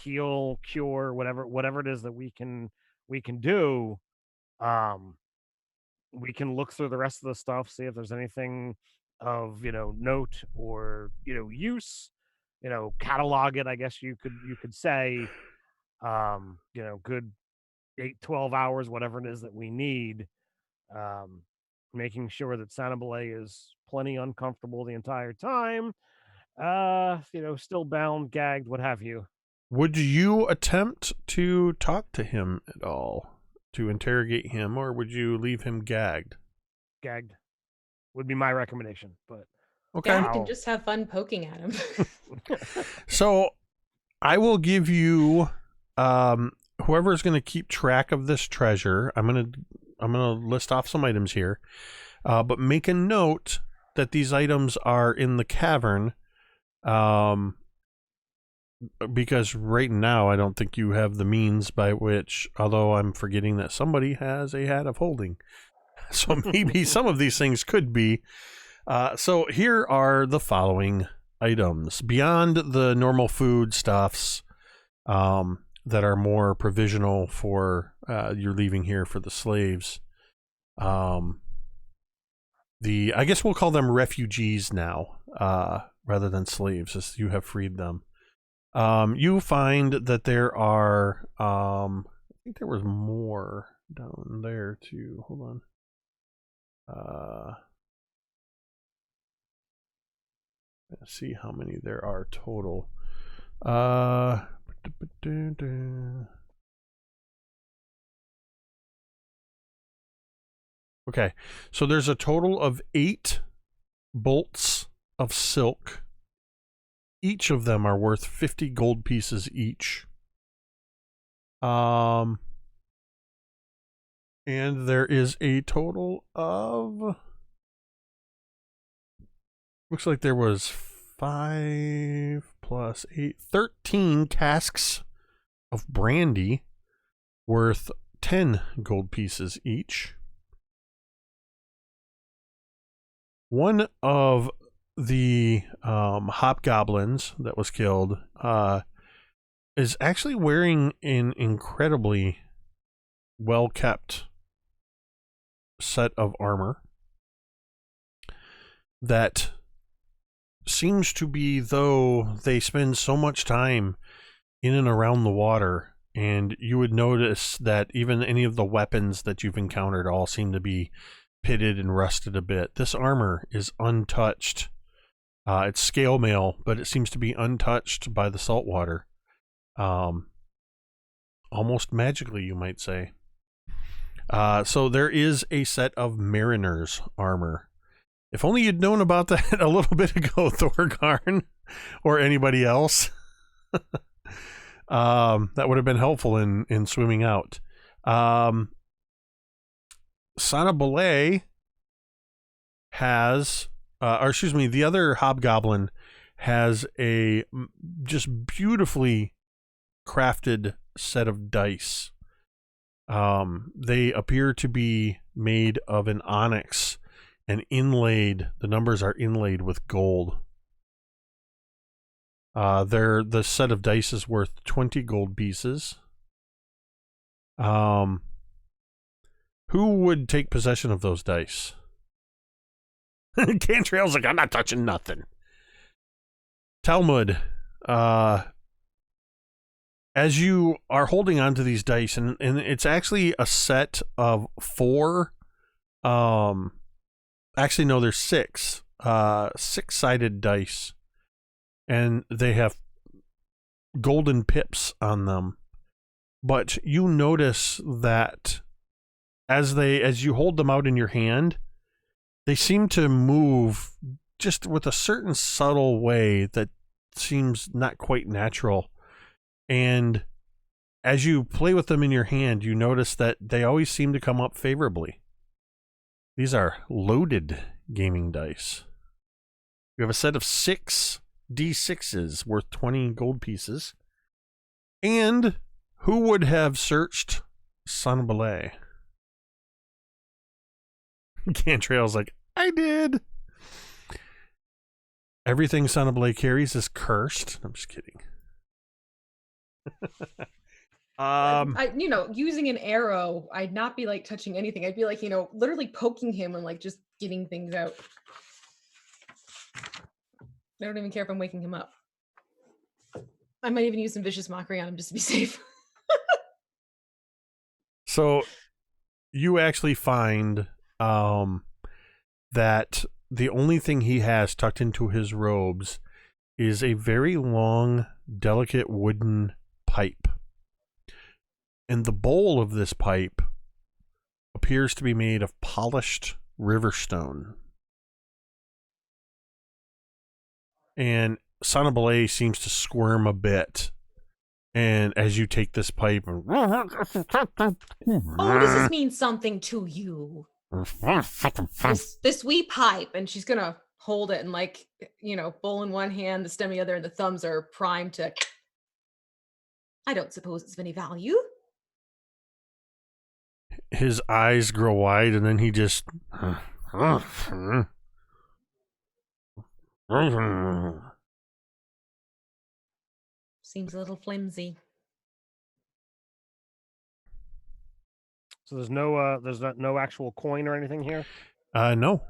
heal, cure, whatever it is that we can do. We can look through the rest of the stuff, see if there's anything of, note or, use, catalog it, I guess you could say, good 8-12 hours, whatever it is that we need, making sure that Sanabale is plenty uncomfortable the entire time, still bound, gagged, what have you. Would you attempt to talk to him at all, to interrogate him, or would you leave him gagged? Gagged would be my recommendation, but Okay. Gagged and just have fun poking at him. So I will give you whoever's going to keep track of this treasure. I'm going to list off some items here. But make a note that these items are in the cavern. Because right now I don't think you have the means by which, although I'm forgetting that somebody has a hat of holding. So maybe some of these things could be. So here are the following items. Beyond the normal food stuffs that are more provisional for you're leaving here for the slaves. I guess we'll call them refugees now rather than slaves, as you have freed them. You find that there are, I think there was more down there too. Hold on. Let's see how many there are total. Okay, so there's a total of 8 bolts of silk. Each of them are worth 50 gold pieces each. And there is a total of, looks like there was 5 plus 8, 13 casks of brandy worth 10 gold pieces each. One of the hobgoblins that was killed is actually wearing an incredibly well-kept set of armor that seems to be, though they spend so much time in and around the water, and you would notice that even any of the weapons that you've encountered all seem to be pitted and rusted a bit. This armor is untouched. It's scale mail, but it seems to be untouched by the salt water. Almost magically, you might say. So there is a set of mariner's armor. If only you'd known about that a little bit ago, Thorgarn, or anybody else. That would have been helpful in swimming out. Sanabale has, the other hobgoblin has a just beautifully crafted set of dice. They appear to be made of an onyx and inlaid, the numbers are inlaid with gold. The set of dice is worth 20 gold pieces. Who would take possession of those dice? Cantriel's like, I'm not touching nothing. Talmud, as you are holding onto these dice, and it's actually a set of 4, actually no, there's 6, 6-sided dice, and they have golden pips on them. But you notice that as you hold them out in your hand, they seem to move just with a certain subtle way that seems not quite natural. And as you play with them in your hand, you notice that they always seem to come up favorably. These are loaded gaming dice. You have a set of 6 D6s worth 20 gold pieces. And who would have searched Sanabale? Cantriel's like, I did. Everything Sanabale carries is cursed. I'm just kidding. Using an arrow, I'd not be like touching anything. I'd be like, literally poking him and like just getting things out. I don't even care if I'm waking him up. I might even use some vicious mockery on him just to be safe. So you actually find that the only thing he has tucked into his robes is a very long, delicate wooden pipe. And the bowl of this pipe appears to be made of polished river stone. And Sonabale seems to squirm a bit. And as you take this pipe and Oh, does this mean something to you? This wee pipe, and she's gonna hold it and like, bowl in one hand, the stem in the other, and the thumbs are primed to. I don't suppose it's of any value. his eyes grow wide, and then he just Seems a little flimsy. So there's no actual coin or anything here. no.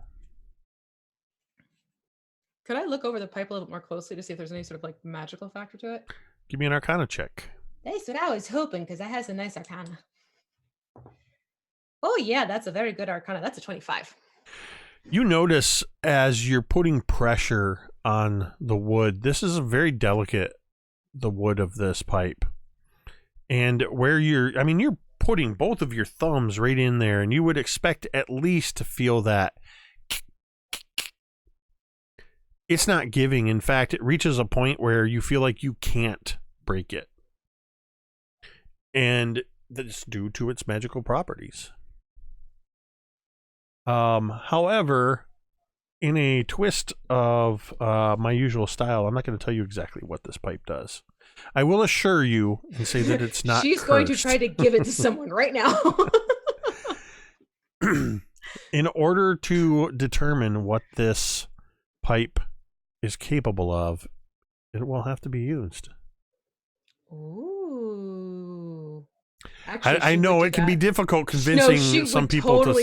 Could I look over the pipe a little bit more closely to see if there's any sort of like magical factor to it? Give me an Arcana check. That's what I was hoping, because that has a nice arcana. Oh yeah, that's a very good arcana. That's a 25. You notice as you're putting pressure on the wood, this is very delicate, the wood of this pipe. And where you're putting both of your thumbs right in there, and you would expect at least to feel that. It's not giving. In fact, it reaches a point where you feel like you can't break it. And that's due to its magical properties. However, in a twist of my usual style, I'm not going to tell you exactly what this pipe does. I will assure you and say that it's not She's cursed. going to try to give it to someone right now. In order to determine what this pipe is capable of, it will have to be used. Ooh. Actually, I know it can be difficult convincing some people to.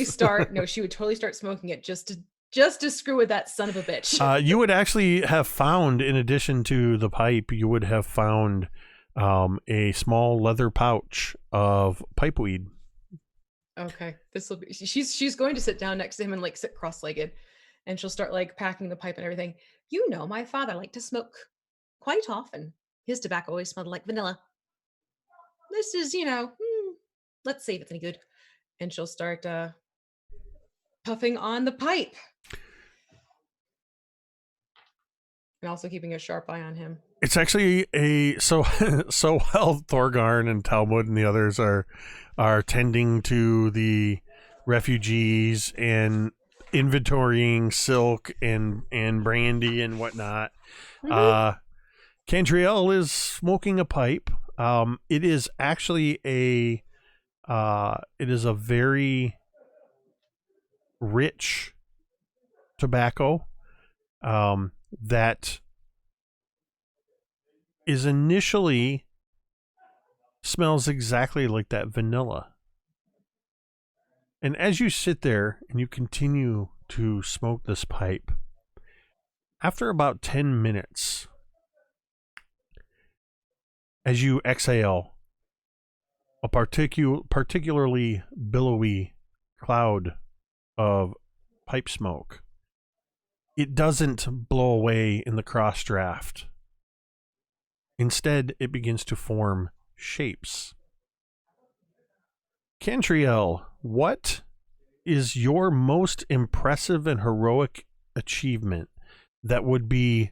She would totally start smoking it just to screw with that son of a bitch. You would actually have found, in addition to the pipe, you would have found a small leather pouch of pipeweed. Okay, this will be. She's going to sit down next to him and like sit cross-legged, and she'll start like packing the pipe and everything. My father liked to smoke quite often. His tobacco always smelled like vanilla. This is, let's see if it's any good. And she'll start puffing on the pipe. And also keeping a sharp eye on him. It's actually so while Thorgarn and Talmud and the others are tending to the refugees and inventorying silk and brandy and whatnot, Cantriel is smoking a pipe. It is actually a very rich tobacco that is initially smells exactly like that vanilla. And as you sit there and you continue to smoke this pipe, after about 10 minutes, as you exhale, a particularly billowy cloud of pipe smoke, it doesn't blow away in the cross draft. Instead, it begins to form shapes. Cantriel, what is your most impressive and heroic achievement that would be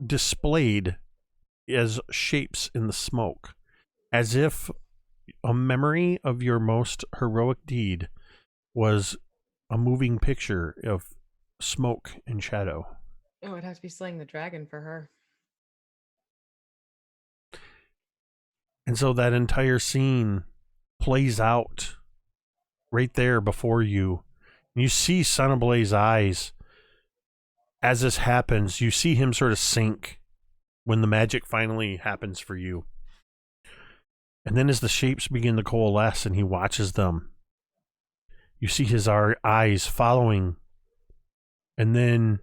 displayed as shapes in the smoke, as if a memory of your most heroic deed was a moving picture of smoke and shadow? Oh, it'd have to be slaying the dragon for her. And so that entire scene plays out right there before you. You see Sonabale's eyes. As this happens, you see him sort of sink when the magic finally happens for you. And then as the shapes begin to coalesce and he watches them, you see his eyes following. And then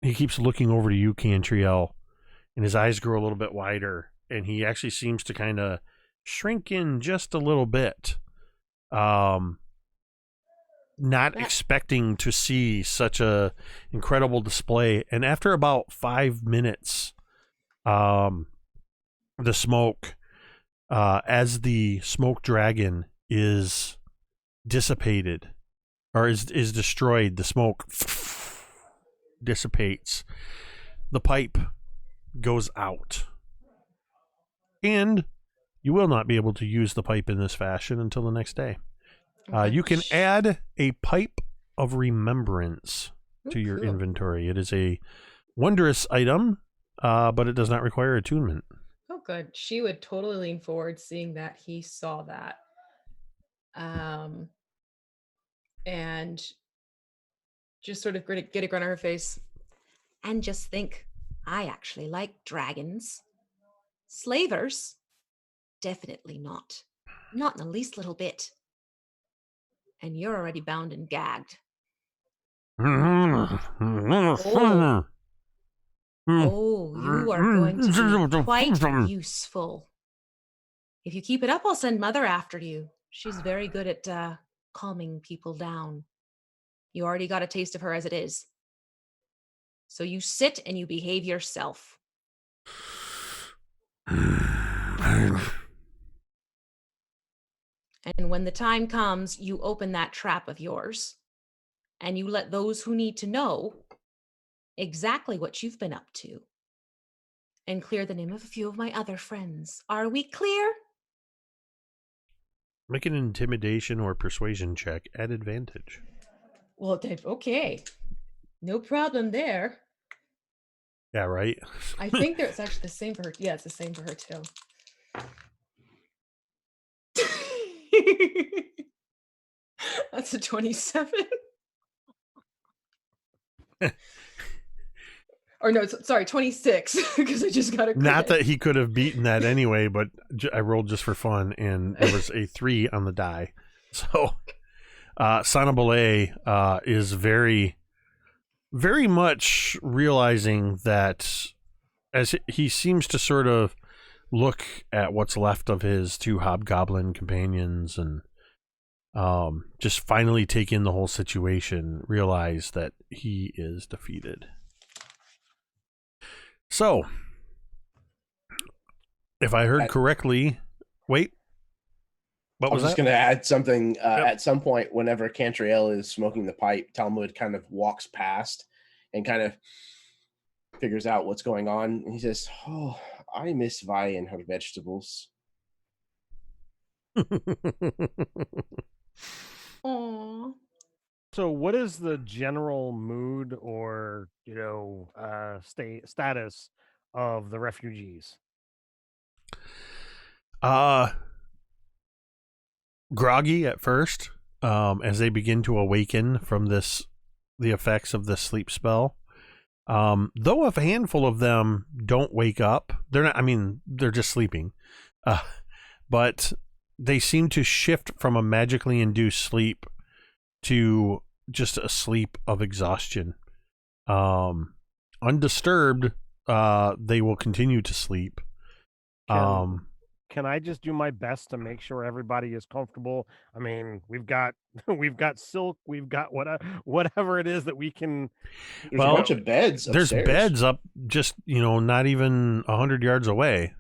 he keeps looking over to you, Cantriel, and his eyes grow a little bit wider. And he actually seems to kind of shrink in just a little bit. Not expecting to see such a incredible display. And after about 5 minutes, the smoke, as the smoke dragon is dissipated or is destroyed, the smoke dissipates, the pipe goes out, and you will not be able to use the pipe in this fashion until the next day. You can add a pipe of remembrance to your cool. inventory. It is a wondrous item, but it does not require attunement. Oh, good. She would totally lean forward seeing that he saw that. And just sort of get a grin on her face. And just think, I actually like dragons. Slavers? Definitely not. Not in the least little bit. And you're already bound and gagged. Oh, you are going to be quite useful. If you keep it up, I'll send Mother after you. She's very good at calming people down. You already got a taste of her as it is. So you sit and you behave yourself. And when the time comes, you open that trap of yours. And you let those who need to know exactly what you've been up to. And clear the name of a few of my other friends. Are we clear? Make an intimidation or persuasion check at advantage. Well, okay. No problem there. Yeah, right? I think it's actually the same for her. Yeah, it's the same for her too. That's a 27. Or no, sorry, 26, because I just got a credit. Not that he could have beaten that anyway, but I rolled just for fun, and there was a 3 on the die. So, Sanabale is very, very much realizing that as he seems to sort of look at what's left of his 2 hobgoblin companions and just finally take in the whole situation, realize that he is defeated. So, if I heard correctly, wait, what was that? I was just going to add something. At some point, whenever Cantriel is smoking the pipe, Talmud kind of walks past and kind of figures out what's going on. And he says, "Oh, I miss Vi and her vegetables." Aww. So what is the general mood or, status of the refugees? Groggy at first, as they begin to awaken from the effects of this sleep spell. Though a handful of them don't wake up, they're just sleeping. But they seem to shift from a magically induced sleep to just a sleep of exhaustion. Undisturbed, they will continue to sleep. Can I just do my best to make sure everybody is comfortable? I mean, we've got silk, we've got whatever it is that we can. There's a bunch of beds upstairs. There's beds up just not even 100 yards away.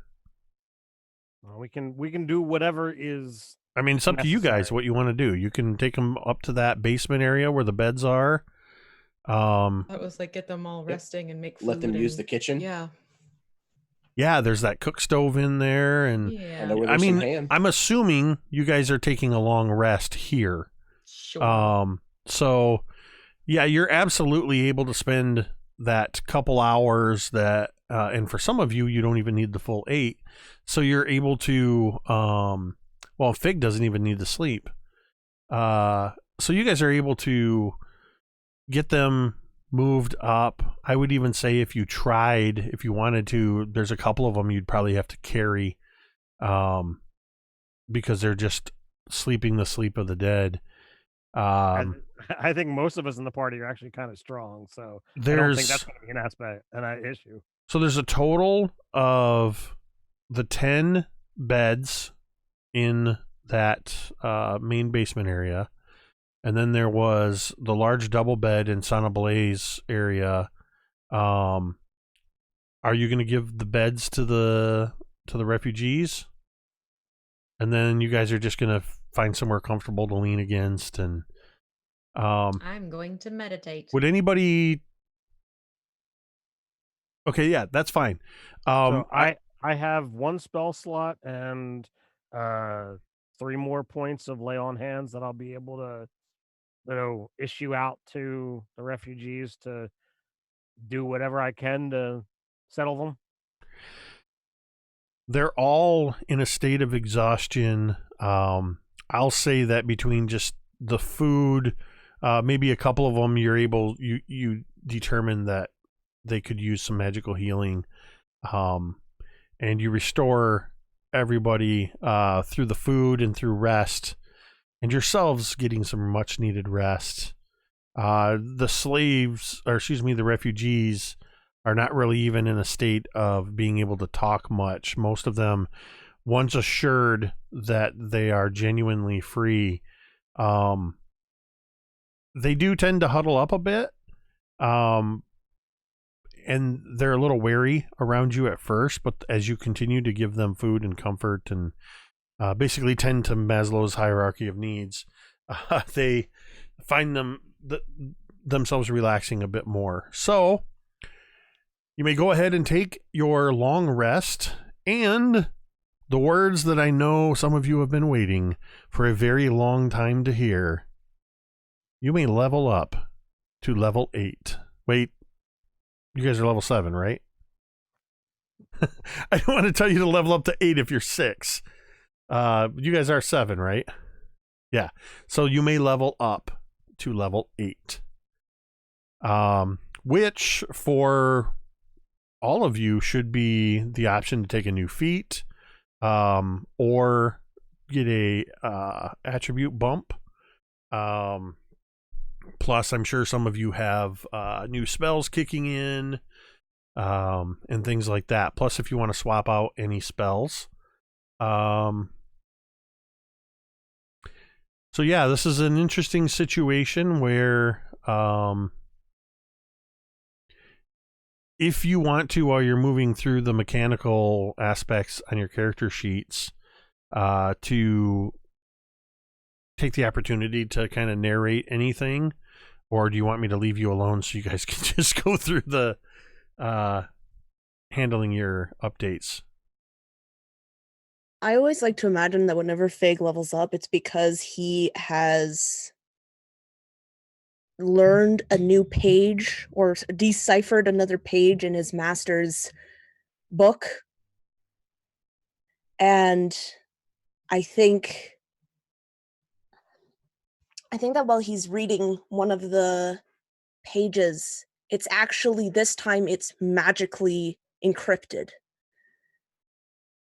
Well, we can do whatever is. I mean, it's up to you guys what you want to do. You can take them up to that basement area where the beds are. That was like get them all resting and make food. Let them use the kitchen. Yeah. Yeah, there's that cook stove in there, and I mean, I'm assuming you guys are taking a long rest here. Sure. So yeah, you're absolutely able to spend that couple hours that, and for some of you, you don't even need the full 8. So you're able to, Fig doesn't even need to sleep. So you guys are able to get them moved up. I would even say if you wanted to, there's a couple of them you'd probably have to carry, because they're just sleeping the sleep of the dead. I think most of us in the party are actually kind of strong, so I don't think that's going to be an issue. So there's a total of the 10 beds in that main basement area. And then there was the large double bed in Sanabale's area. are you going to give the beds to the refugees? And then you guys are just going to find somewhere comfortable to lean against. And I'm going to meditate. would anybody? Okay, yeah, that's fine. So I have 1 spell slot and 3 more points of lay on hands that I'll be able to, issue out to the refugees to do whatever I can to settle them. They're all in a state of exhaustion. I'll say that between just the food, maybe a couple of them, you determine that they could use some magical healing, and you restore everybody through the food and through rest, and yourselves getting some much needed rest. The refugees are not really even in a state of being able to talk much. Most of them, once assured that they are genuinely free, they do tend to huddle up a bit, and they're a little wary around you at first, but as you continue to give them food and comfort and basically tend to Maslow's hierarchy of needs, they find themselves relaxing a bit more. So you may go ahead and take your long rest, and the words that I know some of you have been waiting for a very long time to hear. You may level up to level 8. Wait, you guys are level 7, right? I don't want to tell you to level up to 8 if you're 6. You guys are 7, right? Yeah. So you may level up to level 8. Which for all of you should be the option to take a new feat, or get a attribute bump. Plus, I'm sure some of you have new spells kicking in, and things like that. Plus, if you want to swap out any spells. So yeah, this is an interesting situation where if you want to, while you're moving through the mechanical aspects on your character sheets, to take the opportunity to kind of narrate anything, or do you want me to leave you alone so you guys can just go through the handling your updates? I always like to imagine that whenever Fig levels up, it's because he has learned a new page or deciphered another page in his master's book. And I think that while he's reading one of the pages, it's actually, this time it's magically encrypted.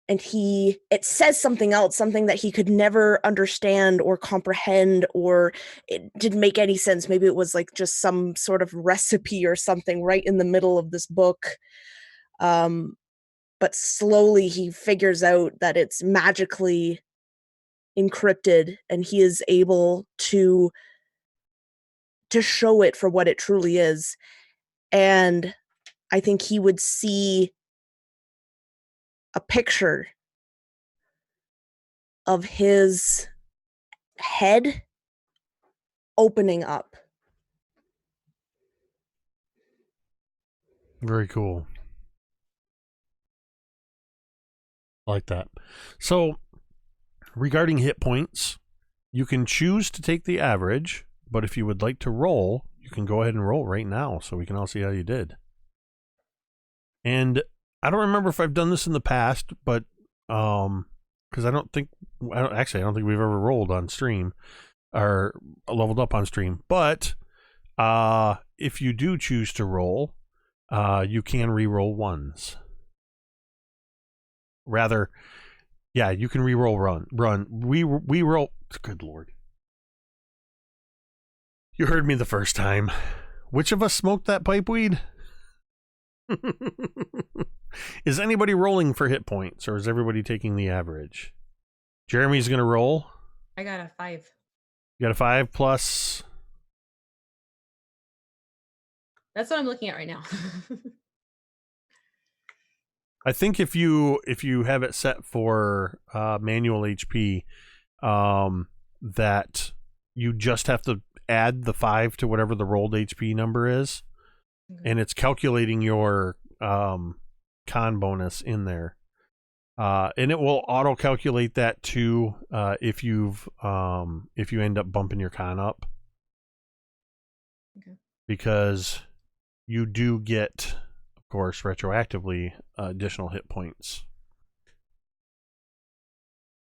And it says something else, something that he could never understand or comprehend, or it didn't make any sense. Maybe it was like just some sort of recipe or something right in the middle of this book. But slowly he figures out that it's magically encrypted, and he is able to show it for what it truly is. And I think he would see a picture of his head opening up. Very cool. I like that. So, regarding hit points, you can choose to take the average, but if you would like to roll, you can go ahead and roll right now so we can all see how you did. And I don't remember if I've done this in the past, but because I don't think we've ever rolled on stream or leveled up on stream. But if you do choose to roll, you can re-roll ones. Rather, yeah, you can re-roll run. We roll. Good Lord. You heard me the first time. Which of us smoked that pipe weed? Is anybody rolling for hit points, or is everybody taking the average? Jeremy's going to roll. I got a 5. You got a 5 plus. That's what I'm looking at right now. I think if you have it set for manual HP, that you just have to add the 5 to whatever the rolled HP number is, and it's calculating your con bonus in there. And it will auto calculate that too if you end up bumping your con up. Okay. Because you do get, of course, retroactively additional hit points.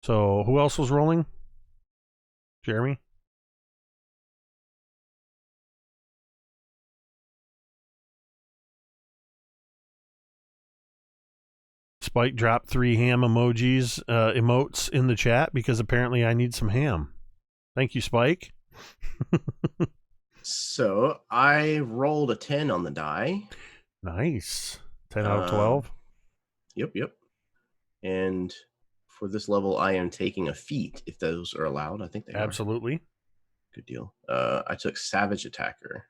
So who else was rolling? Jeremy? Spike dropped 3 ham emotes in the chat because apparently I need some ham. Thank you, Spike. So I rolled a 10 on the die. Nice. 10 out of 12. Yep. And for this level, I am taking a feat, if those are allowed. I think they are. Absolutely. Good deal. I took Savage Attacker.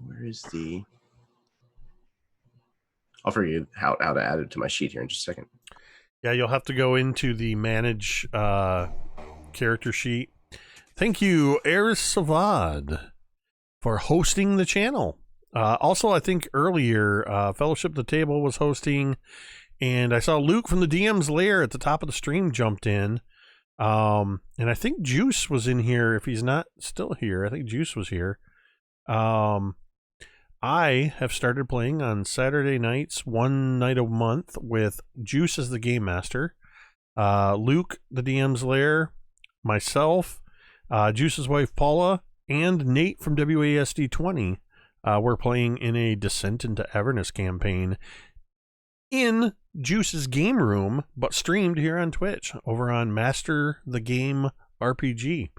Where is the... I'll figure you how to add it to my sheet here in just a second. Yeah, you'll have to go into the manage character sheet. Thank you, Eris Savad, for hosting the channel. Also, I think earlier, Fellowship the Table was hosting, and I saw Luke from the DM's Lair at the top of the stream jumped in. And I think Juice was in here. If he's not still here, I think Juice was here. I have started playing on Saturday nights, one night a month, with Juice as the game master, Luke, the DM's Lair, myself, Juice's wife Paula, and Nate from WASD 20. We're playing in a Descent into Avernus campaign in Juice's game room, but streamed here on Twitch over on Master the Game RPG.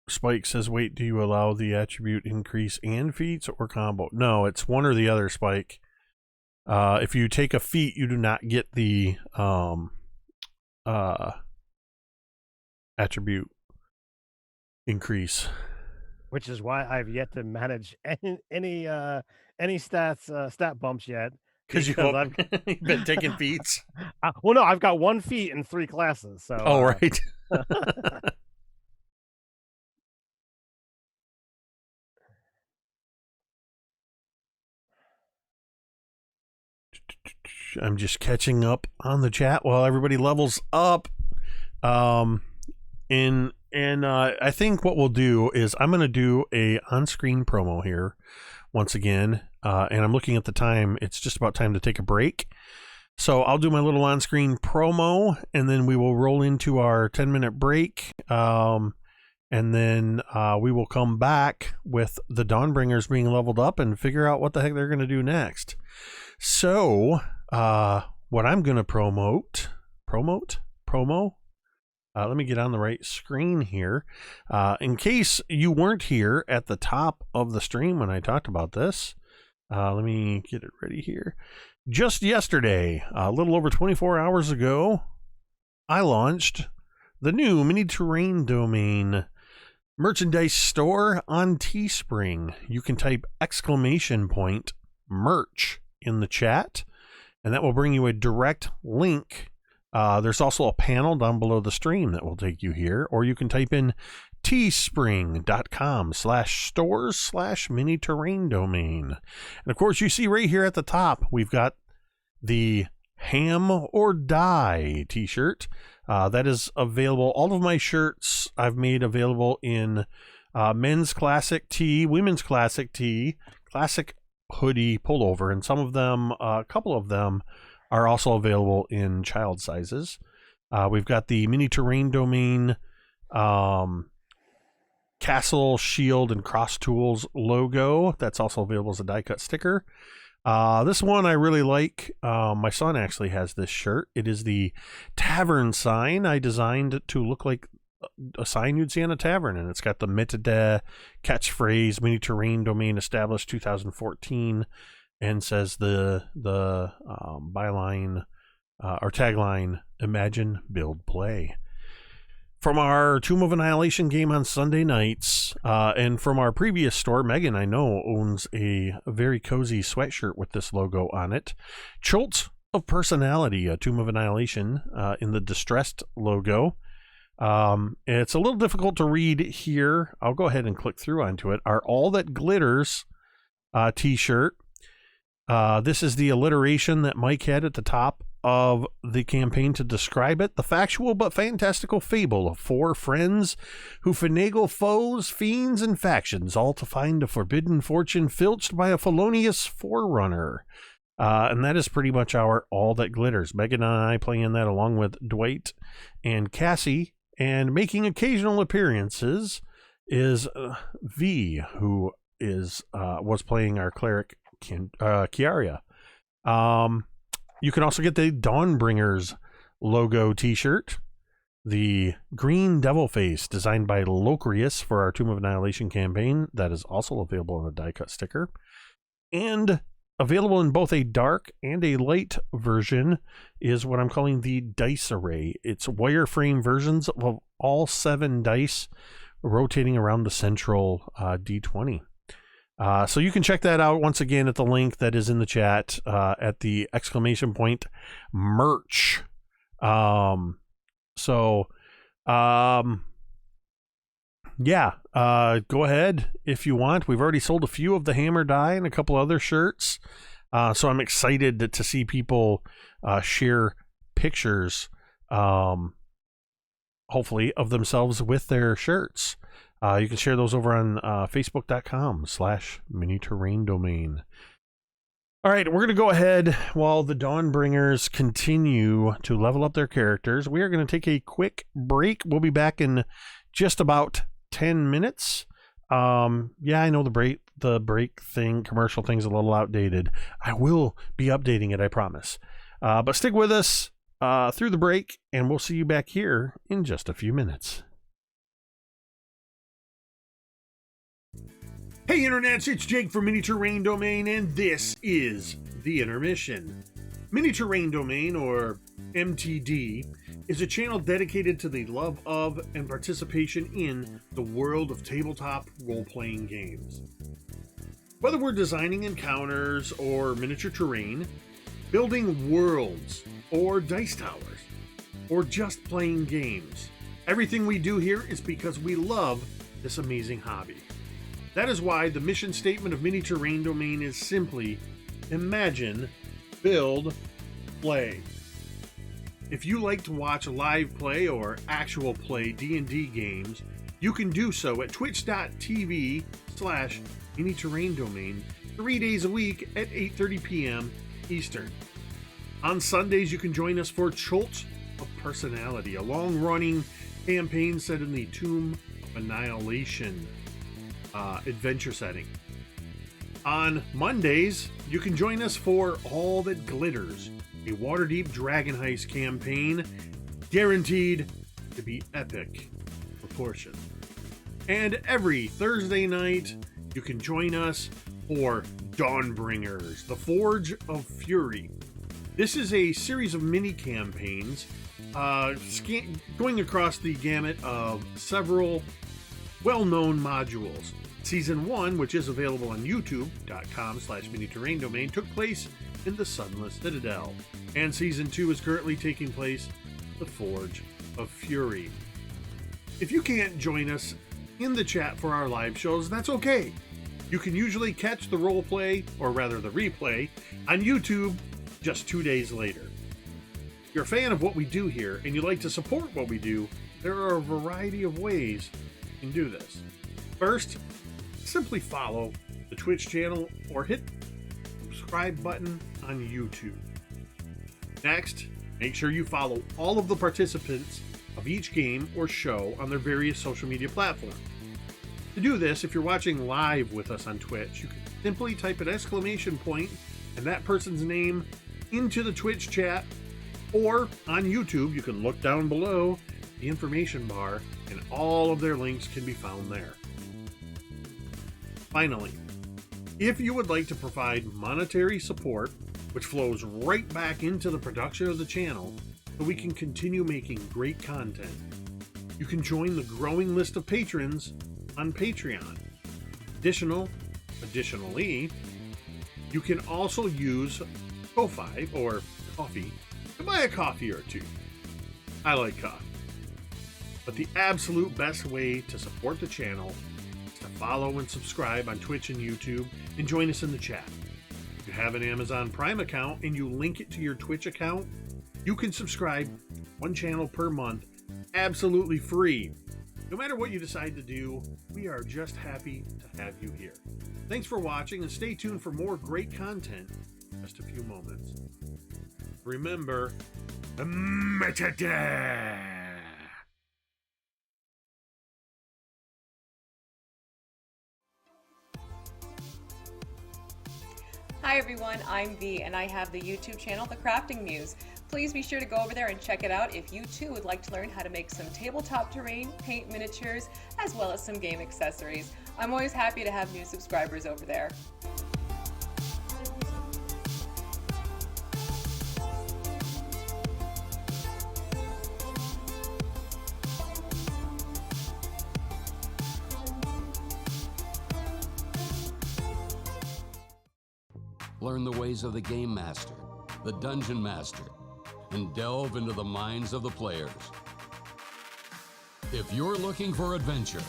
Spike says, wait, do you allow the attribute increase and feats or combo? No, it's one or the other, Spike. If you take a feat, you do not get the attribute increase. Which is why I've yet to manage any stats stat bumps yet. Because you've been taking feats. Well, no, I've got 1 feat in 3 classes. So. Oh, right. I'm just catching up on the chat while everybody levels up. I think what we'll do is I'm going to do a on-screen promo here once again. And I'm looking at the time. It's just about time to take a break. So I'll do my little on-screen promo, and then we will roll into our 10-minute break. And then we will come back with the Dawnbringers being leveled up and figure out what the heck they're going to do next. So, what I'm going to promo. Let me get on the right screen here. In case you weren't here at the top of the stream when I talked about this, let me get it ready here. Just yesterday, a little over 24 hours ago, I launched the new mini terrain domain merchandise store on Teespring. You can type !merch in the chat, and that will bring you a direct link. There's also a panel down below the stream that will take you here, or you can type in teespring.com/stores/mini terrain domain. And of course, you see right here at the top, we've got the Ham or Die t-shirt. That is available. All of my shirts I've made available in men's classic tee, women's classic tee, classic hoodie pullover, and some of them, a couple of them, are also available in child sizes. We've got the mini terrain domain castle, shield, and cross tools logo. That's also available as a die cut sticker. This one I really like. My son actually has this shirt. It is the tavern sign. I designed it to look like a sign you'd see in a tavern, and it's got the Metade catchphrase, mini terrain domain established 2014, and says the byline or tagline, imagine, build, play. from our Tomb of Annihilation game on Sunday nights, and from our previous store, Megan, I know, owns a very cozy sweatshirt with this logo on it. Cult of Personality, a Tomb of Annihilation in the distressed logo. It's a little difficult to read here. I'll go ahead and click through onto it. Our All That Glitters t-shirt. This is the alliteration that Mike had at the top of the campaign to describe it. The factual but fantastical fable of four friends who finagle foes, fiends, and factions, all to find a forbidden fortune filched by a felonious forerunner. And that is pretty much our All That Glitters. Megan and I playing that along with Dwight and Cassie, and making occasional appearances is V, who was playing our cleric Kiaria. You can also get the Dawnbringers logo t-shirt, the green devil face designed by Locrius for our Tomb of Annihilation campaign. That is also available on a die cut sticker, and available in both a dark and a light version is what I'm calling the dice array. It's wireframe versions of all 7 dice rotating around the central D20. So you can check that out once again at the link that is in the chat at the !merch. Go ahead if you want. We've already sold a few of the hammer die and a couple other shirts. So I'm excited to see people share pictures, hopefully, of themselves with their shirts. You can share those over on facebook.com/mini-terrain-domain. All right, we're going to go ahead while the Dawnbringers continue to level up their characters. We are going to take a quick break. We'll be back in just about 10 minutes. I know the break thing, commercial thing's a little outdated. I will be updating it, I promise. But stick with us through the break, and we'll see you back here in just a few minutes. Hey internets, it's Jake from Mini Terrain Domain, and this is The Intermission. Mini Terrain Domain, or MTD, is a channel dedicated to the love of and participation in the world of tabletop role-playing games. Whether we're designing encounters or miniature terrain, building worlds or dice towers, or just playing games, everything we do here is because we love this amazing hobby. That is why the mission statement of Mini Terrain Domain is simply imagine, build, play. If you like to watch live play or actual play D&D games, you can do so at twitch.tv/Mini Terrain Domain 3 days a week at 8:30 p.m. Eastern. On Sundays, you can join us for Cult of Personality, a long-running campaign set in the Tomb of Annihilation adventure setting. On Mondays, you can join us for All That Glitters, a Waterdeep Dragon Heist campaign guaranteed to be epic proportion. And every Thursday night, you can join us for Dawnbringers, the Forge of Fury. This is a series of mini campaigns going across the gamut of several well-known modules. Season 1, which is available on youtube.com/mini-terrain-domain, took place in the Sunless Citadel, and Season 2 is currently taking place in the Forge of Fury. If you can't join us in the chat for our live shows, that's okay. You can usually catch the roleplay, or rather the replay, on YouTube just 2 days later. If you're a fan of what we do here and you'd like to support what we do, there are a variety of ways you can do this. First, simply follow the Twitch channel or hit the subscribe button on YouTube. Next, make sure you follow all of the participants of each game or show on their various social media platforms. To do this, if you're watching live with us on Twitch, you can simply type an exclamation point and that person's name into the Twitch chat, or on YouTube, you can look down below the information bar and all of their links can be found there. Finally, if you would like to provide monetary support, which flows right back into the production of the channel, so we can continue making great content, You can join the growing list of patrons on Patreon. Additionally, you can also use Ko-Fi or Coffee to buy a coffee or two. I like coffee. But the absolute best way to support the channel is to follow and subscribe on Twitch and YouTube and join us in the chat. If you have an Amazon Prime account and you link it to your Twitch account, you can subscribe to one channel per month absolutely free. No matter what you decide to do, we are just happy to have you here. Thanks for watching and stay tuned for more great content in just a few moments. Remember, metadata! Hi everyone, I'm V and I have the YouTube channel, The Crafting Muse. Please be sure to go over there and check it out if you too would like to learn how to make some tabletop terrain, paint miniatures, as well as some game accessories. I'm always happy to have new subscribers over there. Learn the ways of the Game Master, the Dungeon Master, and delve into the minds of the players. If you're looking for adventure,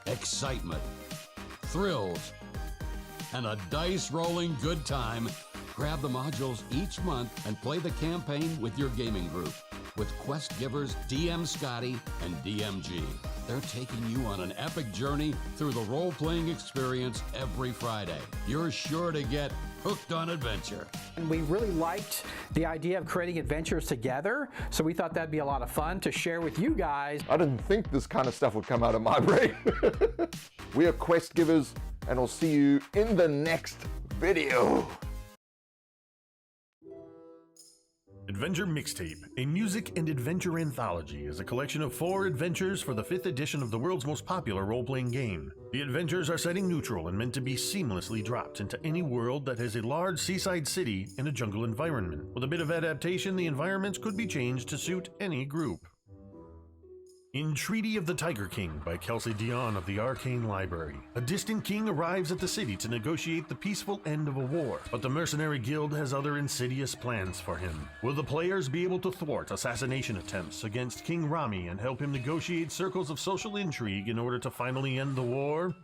excitement, thrills, and a dice-rolling good time, grab the modules each month and play the campaign with your gaming group with quest givers DM Scotty and DMG. They're taking you on an epic journey through the role-playing experience every Friday. You're sure to get hooked on adventure. And we really liked the idea of creating adventures together, so we thought that'd be a lot of fun to share with you guys. I didn't think this kind of stuff would come out of my brain. We are quest givers, and I'll see you in the next video. Adventure Mixtape, a music and adventure anthology, is a collection of 4 adventures for the 5th edition of the world's most popular role-playing game. The adventures are setting neutral and meant to be seamlessly dropped into any world that has a large seaside city and a jungle environment. With a bit of adaptation, the environments could be changed to suit any group. In Treaty of the Tiger King by Kelsey Dion of the Arcane Library, a distant king arrives at the city to negotiate the peaceful end of a war, but the mercenary guild has other insidious plans for him. Will the players be able to thwart assassination attempts against King Rami and help him negotiate circles of social intrigue in order to finally end the war?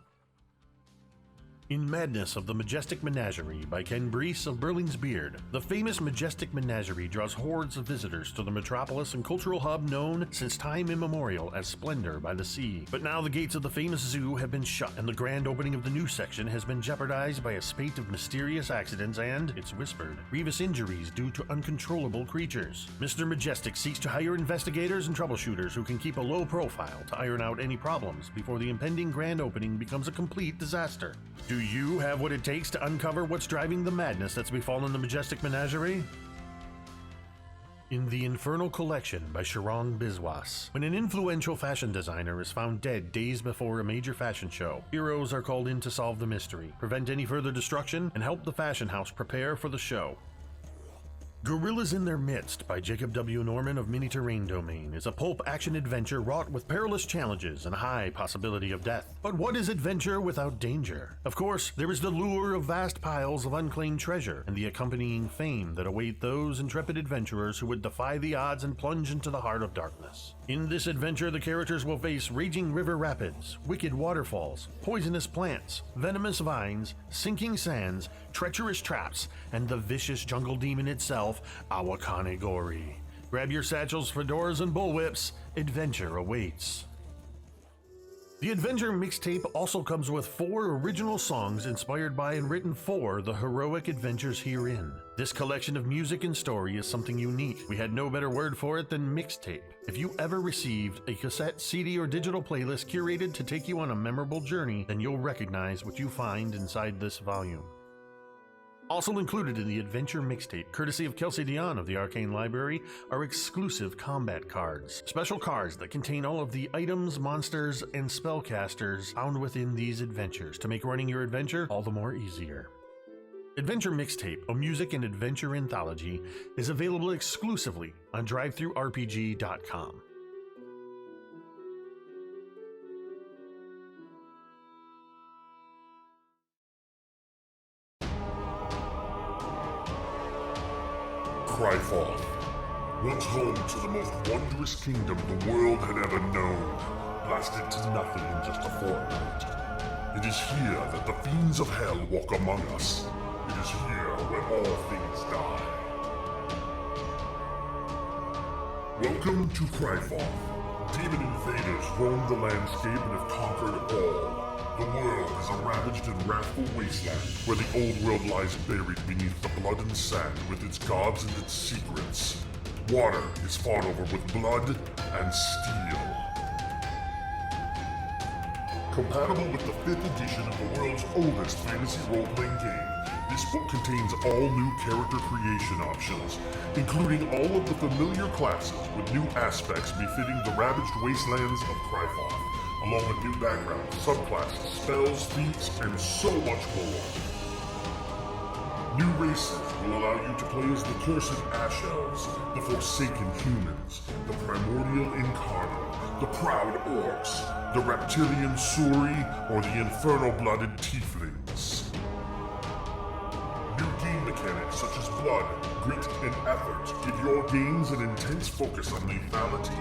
In Madness of the Majestic Menagerie by Ken Brees of Burling's Beard, the famous Majestic Menagerie draws hordes of visitors to the metropolis and cultural hub known since time immemorial as Splendor by the Sea. But now the gates of the famous zoo have been shut, and the grand opening of the new section has been jeopardized by a spate of mysterious accidents and, it's whispered, grievous injuries due to uncontrollable creatures. Mr. Majestic seeks to hire investigators and troubleshooters who can keep a low profile to iron out any problems before the impending grand opening becomes a complete disaster. Do you have what it takes to uncover what's driving the madness that's befallen the Majestic Menagerie? In The Infernal Collection by Sharong Biswas, when an influential fashion designer is found dead days before a major fashion show, heroes are called in to solve the mystery, prevent any further destruction, and help the fashion house prepare for the show. Gorillas in Their Midst by Jacob W. Norman of Mini Terrain Domain is a pulp action adventure wrought with perilous challenges and high possibility of death. But what is adventure without danger? Of course, there is the lure of vast piles of unclaimed treasure and the accompanying fame that await those intrepid adventurers who would defy the odds and plunge into the heart of darkness. In this adventure, the characters will face raging river rapids, wicked waterfalls, poisonous plants, venomous vines, sinking sands, treacherous traps, and the vicious jungle demon itself, Awakane Gori. Grab your satchels, fedoras, and bullwhips. Adventure awaits. The Adventure Mixtape also comes with 4 original songs inspired by and written for the heroic adventures herein. This collection of music and story is something unique. We had no better word for it than mixtape. If you ever received a cassette, CD, or digital playlist curated to take you on a memorable journey, then you'll recognize what you find inside this volume. Also included in the Adventure Mixtape, courtesy of Kelsey Dion of the Arcane Library, are exclusive combat cards. Special cards that contain all of the items, monsters, and spellcasters found within these adventures to make running your adventure all the more easier. Adventure Mixtape, a music and adventure anthology, is available exclusively on DriveThruRPG.com. Griveth, once home to the most wondrous kingdom the world had ever known, blasted to nothing in just a fortnight. It is here that the fiends of hell walk among us. It is here where all things die. Welcome to Griveth. Demon invaders roam the landscape and have conquered all. The world is a ravaged and wrathful wasteland where the old world lies buried beneath the blood and sand with its gods and its secrets. Water is fought over with blood and steel. Compatible with the 5th edition of the world's oldest fantasy role-playing game, this book contains all new character creation options, including all of the familiar classes with new aspects befitting the ravaged wastelands of Griveth, along with new backgrounds, subclasses, spells, feats, and so much more. New races will allow you to play as the Cursed Ash Elves, the Forsaken Humans, the Primordial Incarnate, the Proud Orcs, the Reptilian Suri, or the Infernal-Blooded Tieflings. New game mechanics such as blood, grit, and effort give your games an intense focus on lethality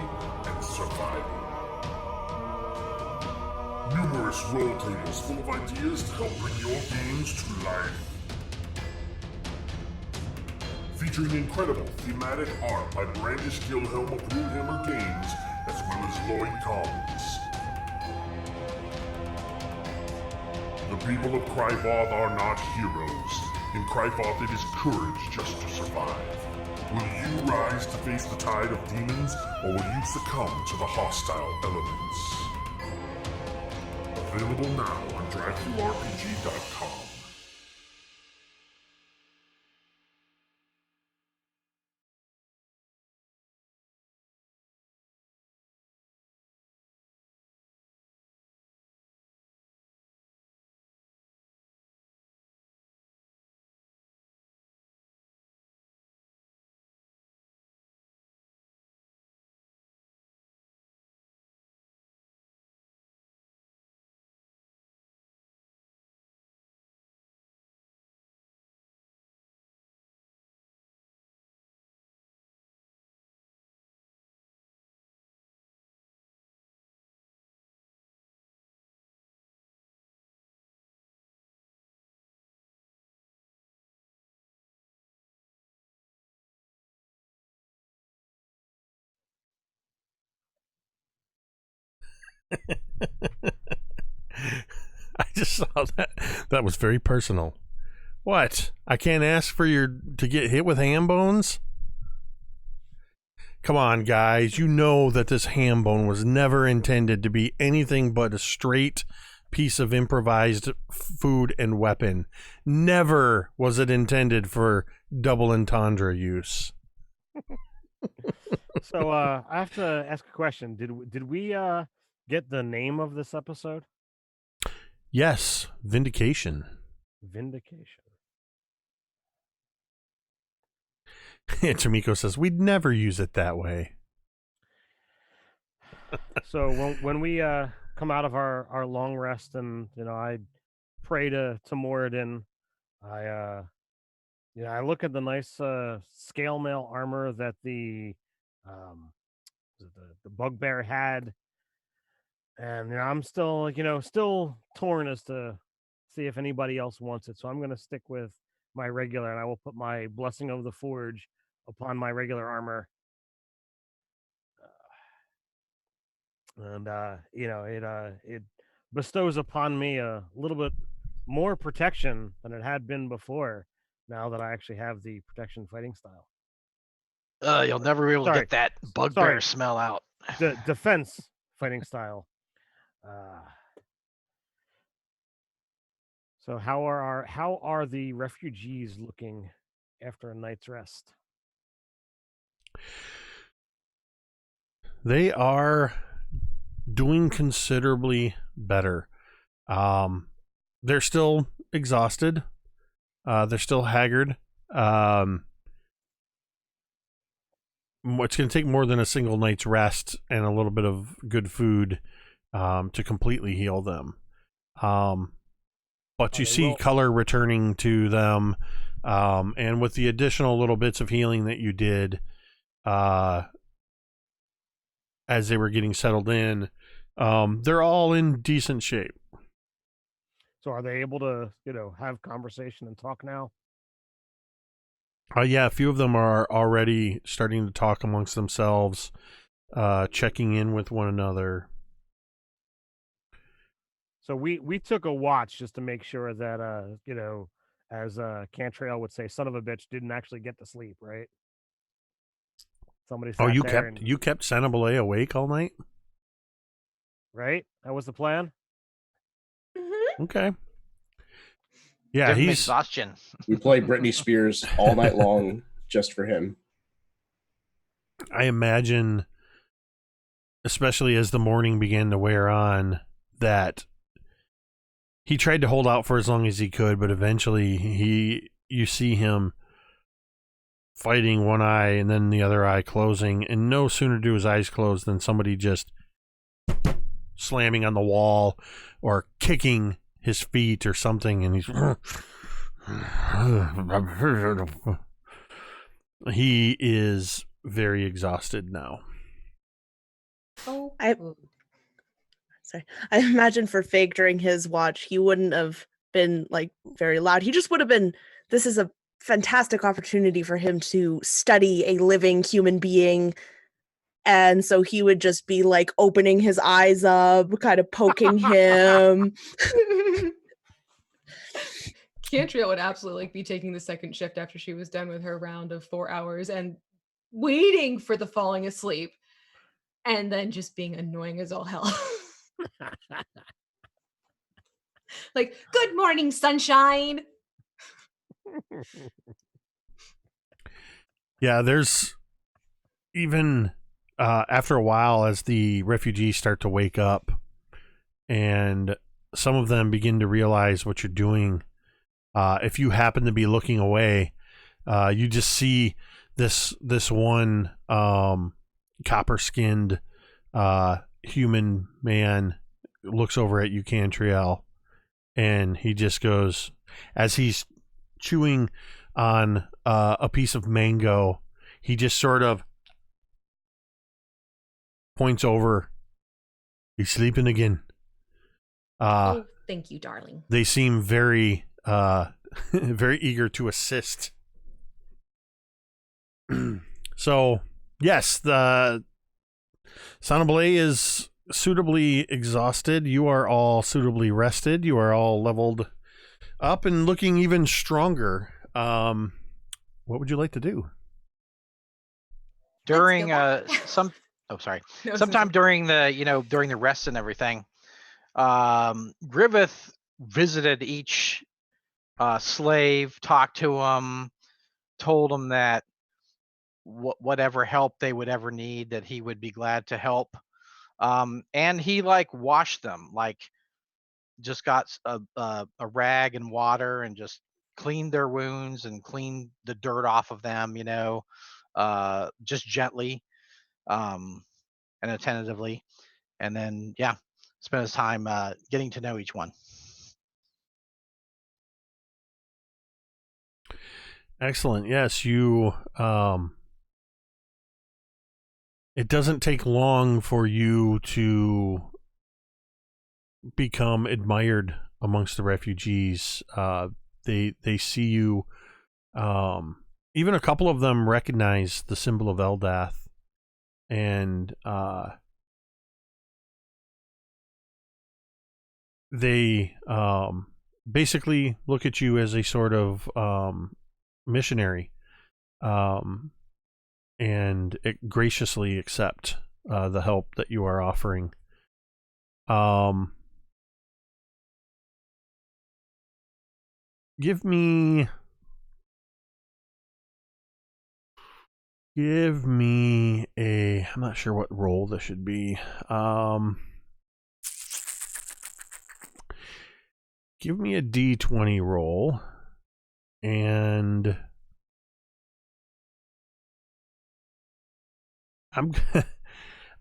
and survival. Numerous role tables full of ideas to help bring your games to life. Featuring incredible thematic art by Brandish Gilhelm of Runehammer Games, as well as Lloyd Collins. The people of Griveth are not heroes. In Griveth it is courage just to survive. Will you rise to face the tide of demons, or will you succumb to the hostile elements? Available now on DriveThruRPG.com. I just saw that. That was very personal. What? I can't ask for to get hit with ham bones? Come on, guys. You know that this ham bone was never intended to be anything but a straight piece of improvised food and weapon. Never was it intended for double entendre use. So I have to ask a question. Did we get the name of this episode? Yes, Vindication. Vindication. And Tomiko says we'd never use it that way. So when we come out of our long rest, and I pray to Moradin, I look at the nice scale mail armor that the bugbear had, and I'm still still torn as to see if anybody else wants it. So I'm gonna stick with my regular, and I will put my Blessing of the Forge upon my regular armor. And it bestows upon me a little bit more protection than it had been before, now that I actually have the protection fighting style. You'll never be able to get that bugbear smell out. The defense fighting style. So how are the refugees looking after a night's rest? They are doing considerably better. They're still exhausted. They're still haggard. It's going to take more than a single night's rest and a little bit of good food to completely heal them. But you see color returning to them. And with the additional little bits of healing that you did as they were getting settled in, they're all in decent shape. So are they able to, have conversation and talk now? Yeah, a few of them are already starting to talk amongst themselves, checking in with one another. So we took a watch just to make sure that, as Cantriel would say, son of a bitch didn't actually get to sleep, right? Somebody sat You there kept Sanabale awake all night? right? That was the plan? Okay. Yeah, Give him he's exhaustion. We played Britney Spears all night long just for him. I imagine, especially as the morning began to wear on, that he tried to hold out for as long as he could, but eventually you see him fighting one eye and then the other eye closing, and no sooner do his eyes close than somebody just slamming on the wall or kicking his feet or something, and he is very exhausted now. Oh, Sorry. I imagine for Fake during his watch, he wouldn't have been like very loud. He just would have been, this is a fantastic opportunity for him to study a living human being. And so he would just be like opening his eyes up, kind of poking him. Cantriel would absolutely be taking the second shift after she was done with her round of 4 hours and waiting for the falling asleep and then just being annoying as all hell. Like, good morning, sunshine. Yeah, there's even after a while, as the refugees start to wake up and some of them begin to realize what you're doing, if you happen to be looking away, you just see this one copper-skinned human man looks over at you, Cantriel, and he just goes, as he's chewing on a piece of mango, he just sort of points over. He's sleeping again. Oh, thank you, darling. They seem very very eager to assist. So yes, the Sanabale is suitably exhausted. You are all suitably rested. You are all leveled up and looking even stronger. What would you like to do? During No, sometime during the rest and everything, Griveth visited each slave, talked to them, told them that whatever help they would ever need, that he would be glad to help. And he washed them, just got a rag and water and just cleaned their wounds and cleaned the dirt off of them, just gently and attentively. And then, spent his time getting to know each one. Excellent. Yes, you it doesn't take long for you to become admired amongst the refugees. They see you. Even a couple of them recognize the symbol of Eldath, and they basically look at you as a sort of missionary, and graciously accept the help that you are offering. Give me a, I'm not sure what role this should be. Give me a D20 roll, and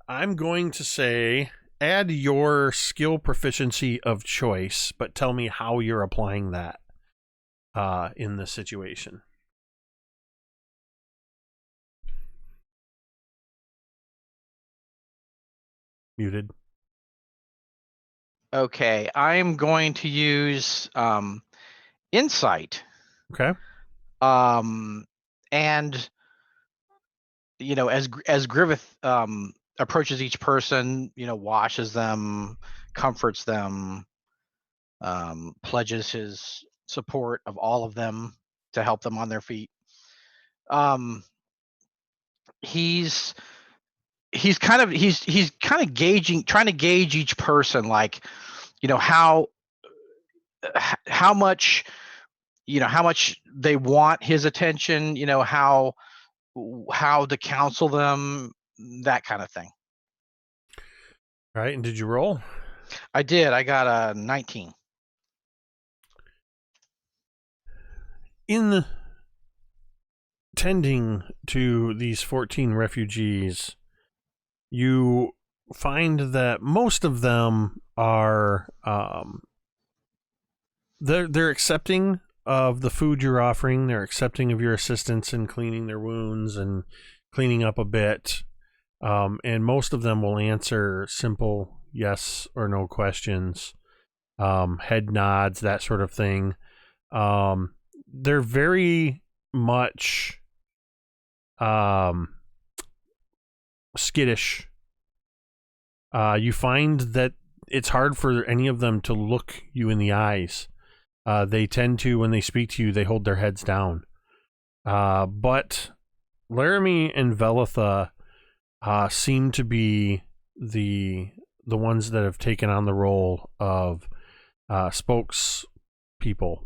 I'm going to say add your skill proficiency of choice, but tell me how you're applying that. in this situation. Muted. Okay, I'm going to use insight. Okay. And as Griveth approaches each person, washes them, comforts them, pledges his support of all of them to help them on their feet. He's kind of trying to gauge each person, like, how much they want his attention, how to counsel them, that kind of thing. All right, and did you roll? I did. I got a 19. In tending to these 14 refugees, you find that most of them are they're accepting of the food you're offering. They're accepting of your assistance in cleaning their wounds and cleaning up a bit. And most of them will answer simple yes or no questions, head nods, that sort of thing. They're very much skittish. You find that it's hard for any of them to look you in the eyes. They tend to, when they speak to you, they hold their heads down. But Laramie and Velitha seem to be the ones that have taken on the role of spokespeople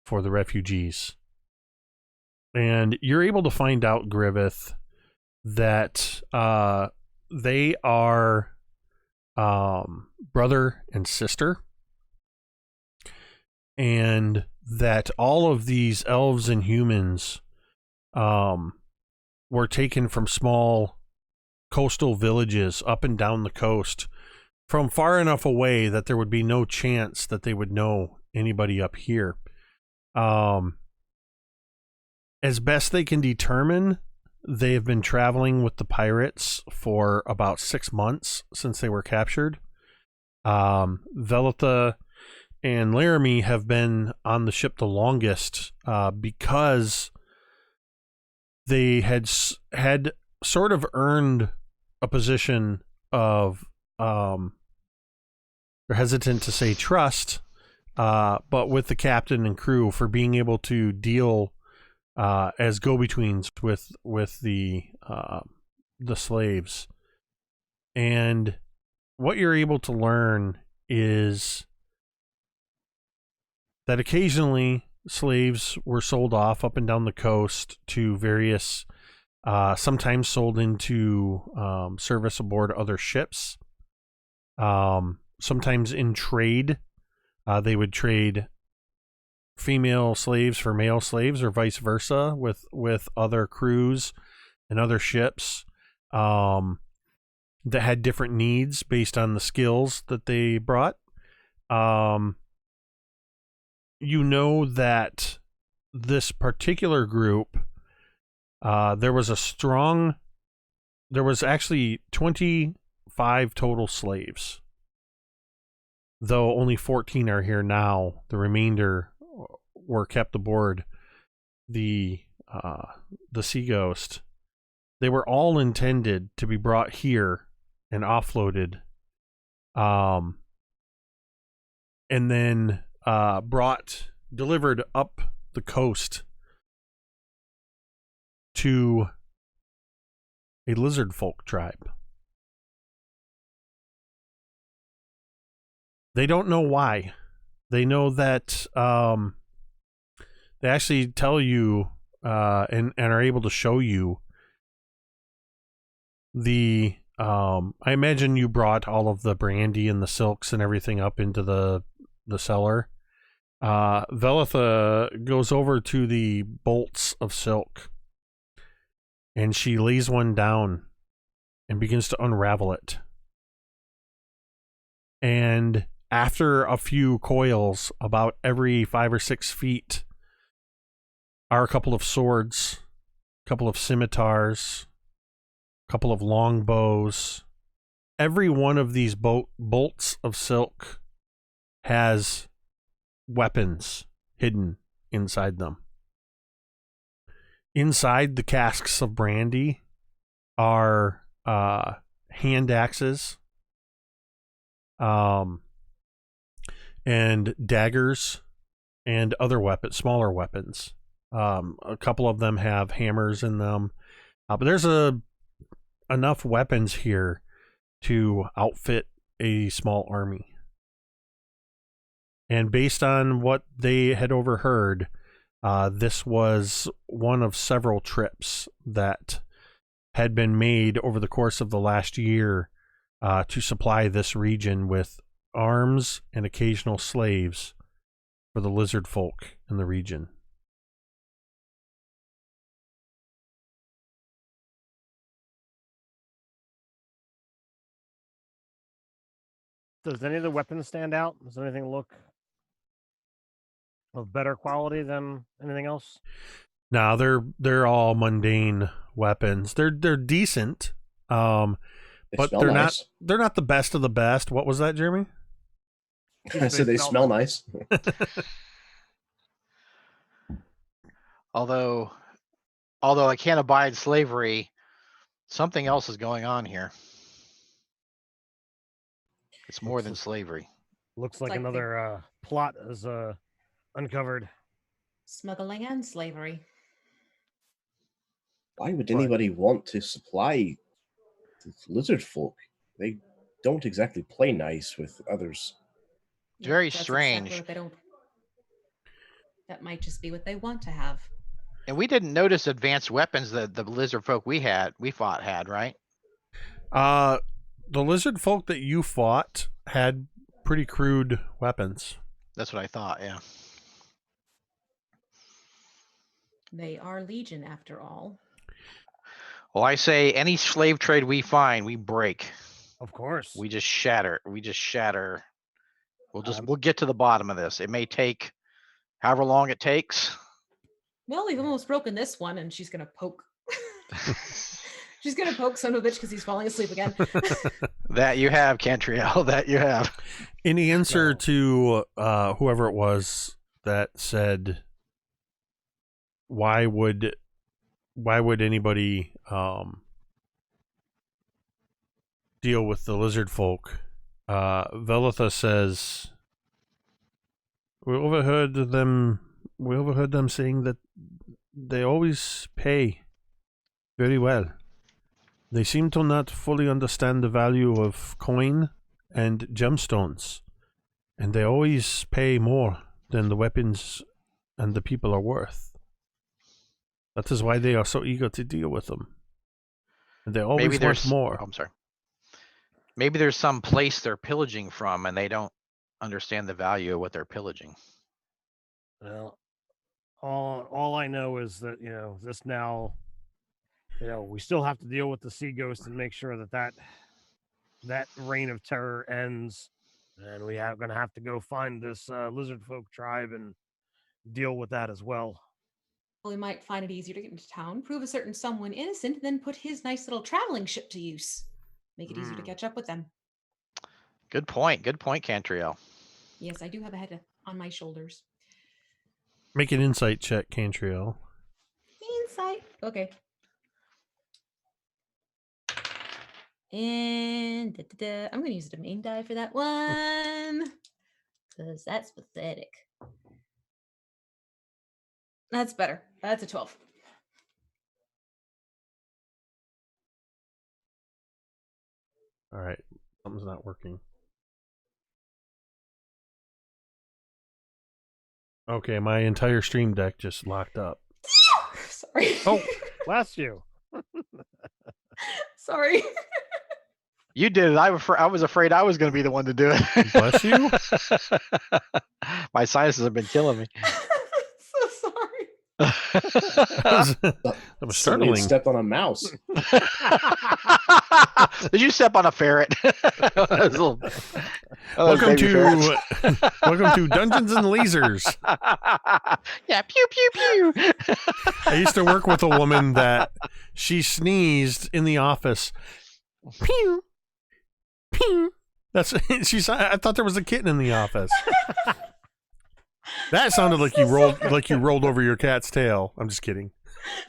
for the refugees. And you're able to find out, Griveth, that they are brother and sister, and that all of these elves and humans were taken from small coastal villages up and down the coast from far enough away that there would be no chance that they would know anybody up here. As best they can determine, they have been traveling with the pirates for about 6 months since they were captured. Velitha and Laramie have been on the ship the longest because they had sort of earned a position of, they're hesitant to say trust, but with the captain and crew for being able to deal as go-betweens with the slaves. And what you're able to learn is that occasionally slaves were sold off up and down the coast to various, sometimes sold into service aboard other ships. Sometimes in trade, they would trade female slaves for male slaves, or vice versa, with other crews and other ships that had different needs based on the skills that they brought. You know that this particular group, there was actually 25 total slaves, though only 14 are here now. The remainder were kept aboard the Sea Ghost. They were all intended to be brought here and offloaded, and then delivered up the coast to a lizard folk tribe. They don't know why. They know that they actually tell you and are able to show you the I imagine you brought all of the brandy and the silks and everything up into the cellar. Velitha goes over to the bolts of silk, and she lays one down and begins to unravel it. And after a few coils, about every 5 or 6 feet, are a couple of swords, a couple of scimitars, a couple of longbows. Every one of these bolts of silk has weapons hidden inside them. Inside the casks of brandy are hand axes, and daggers, and other weapons, smaller weapons. A couple of them have hammers in them, but there's enough weapons here to outfit a small army. And based on what they had overheard, this was one of several trips that had been made over the course of the last year to supply this region with arms and occasional slaves for the lizard folk in the region. Does any of the weapons stand out? Does anything look of better quality than anything else? No, they're all mundane weapons. They're decent, but they're nice. not the best of the best. What was that, Jeremy? I said they smell nice. Although I can't abide slavery, something else is going on here. It's more than slavery. Looks like Like another plot is uncovered. Smuggling and slavery. Why would anybody want to supply the lizard folk? They don't exactly play nice with others. Very That's strange. exactly what they don't. That might just be what they want to have. And we didn't notice advanced weapons that the lizard folk we fought had, right? The lizard folk that you fought had pretty crude weapons. That's what I thought, yeah. They are legion after all. Well, I say any slave trade we find, we break. Of course. We just shatter. We'll get to the bottom of this. It may take however long it takes. Well, we've almost broken this one, and she's gonna poke. She's gonna poke son of a bitch because he's falling asleep again. That you have, Cantriel. That you have. In answer to whoever it was that said, why would anybody deal with the lizard folk? Velitha says, we overheard them saying that they always pay very well. They seem to not fully understand the value of coin and gemstones, and they always pay more than the weapons and the people are worth. That is why they are so eager to deal with them. And they always want more. Oh, I'm sorry. Maybe there's some place they're pillaging from and they don't understand the value of what they're pillaging. Well, all I know is that, this now, we still have to deal with the sea ghost and make sure that reign of terror ends. And we are going to have to go find this lizard folk tribe and deal with that as well. Well, we might find it easier to get into town, prove a certain someone innocent, then put his nice little traveling ship to use. Make it easier to catch up with them. Good point, Cantriel. Yes, I do have a head on my shoulders. Make an insight check, Cantriel. Insight. Okay. And I'm going to use a domain die for that one. Because that's pathetic. That's better. That's a 12. All right. Something's not working. Okay, my entire stream deck just locked up. Sorry. Oh, bless you. Sorry. You did it. I was afraid I was going to be the one to do it. Bless you. My sinuses have been killing me. So sorry. That was Somebody startling. stepped on a mouse. Did you step on a ferret? Welcome to welcome to Dungeons and Lasers. Yeah, pew pew pew. I used to work with a woman that she sneezed in the office. Pew, pew. That's I thought there was a kitten in the office. That sounded like you rolled over your cat's tail. I'm just kidding.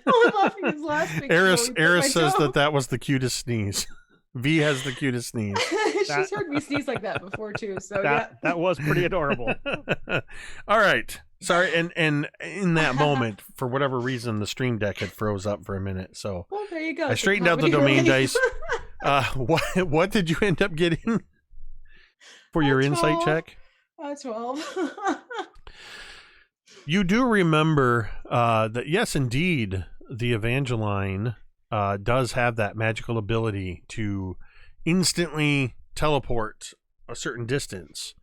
Oh, I'm laughing his last picture. Eris says that was the cutest sneeze. V has the cutest sneeze. She's heard me sneeze like that before too. So that was pretty adorable. All right. Sorry, and in that moment, for whatever reason, the stream deck had froze up for a minute. So well, there you go. I straightened out the domain dice. What did you end up getting for your insight check? 12. You do remember that, yes, indeed, the Evangeline does have that magical ability to instantly teleport a certain distance.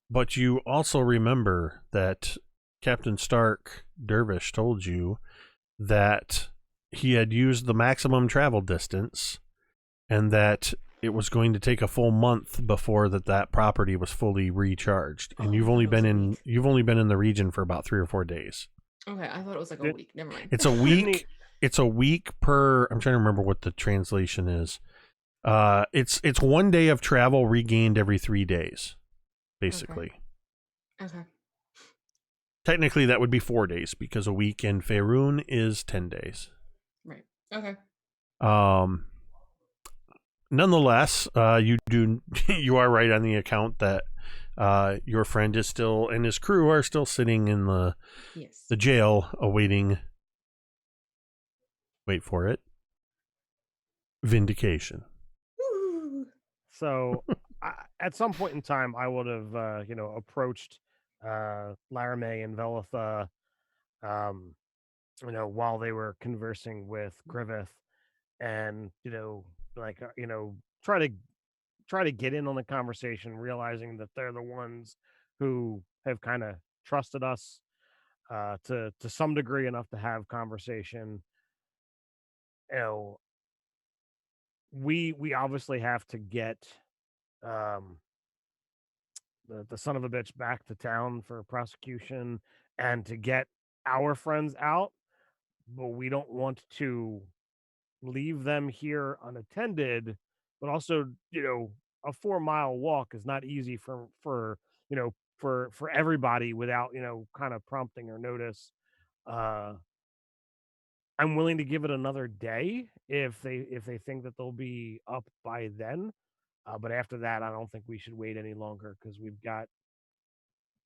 But you also remember that Captain Stark Dervish told you that he had used the maximum travel distance and that it was going to take a full month before that property was fully recharged. And you've only been in the region for about 3 or 4 days. Okay, I thought it was like a week. Never mind. It's a week. It's a week per. I'm trying to remember what the translation is. It's 1 day of travel regained every 3 days, basically. Okay. Technically, that would be 4 days because a week in Faerun is 10 days. Right. Okay. Nonetheless, you are right on the account that your friend is still and his crew are still sitting in the jail awaiting. Wait for it. Vindication. So, at some point in time, I would have, approached Laramie and Velitha, while they were conversing with Griveth, and try to get in on the conversation, realizing that they're the ones who have kind of trusted us to some degree enough to have conversation. We obviously have to get the son of a bitch back to town for prosecution and to get our friends out, but we don't want to leave them here unattended. But also, a 4-mile walk is not easy for everybody without kind of prompting or notice. I'm willing to give it another day if they think that they'll be up by then. But after that, I don't think we should wait any longer because we've got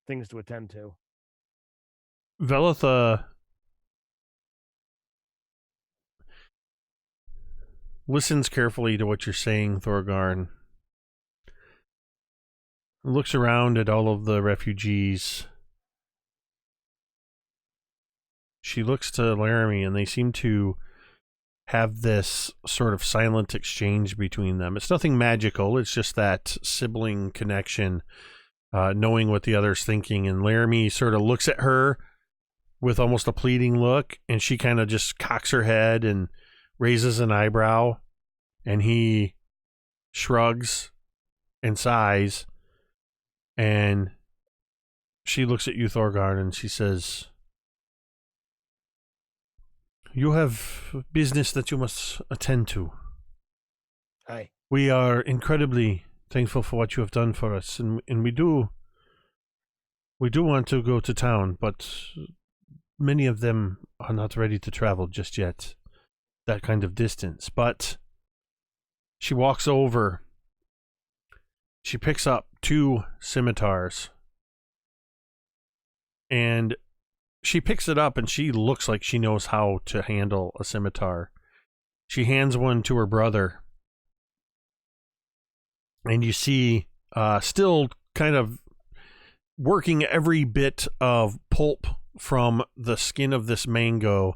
things to attend to. Velitha listens carefully to what you're saying, Thorgarn. Looks around at all of the refugees. She looks to Laramie, and they seem to have this sort of silent exchange between them. It's nothing magical. It's just that sibling connection, knowing what the other's thinking. And Laramie sort of looks at her with almost a pleading look, and she kind of just cocks her head and raises an eyebrow, and he shrugs and sighs, and she looks at you, Thorgarn, and she says, "You have business that you must attend to. Aye. We are incredibly thankful for what you have done for us, and we do want to go to town, but many of them are not ready to travel just yet, that kind of distance." But she walks over. She picks up 2 scimitars, and she picks it up, and she looks like she knows how to handle a scimitar. She hands one to her brother, and you see still kind of working every bit of pulp from the skin of this mango,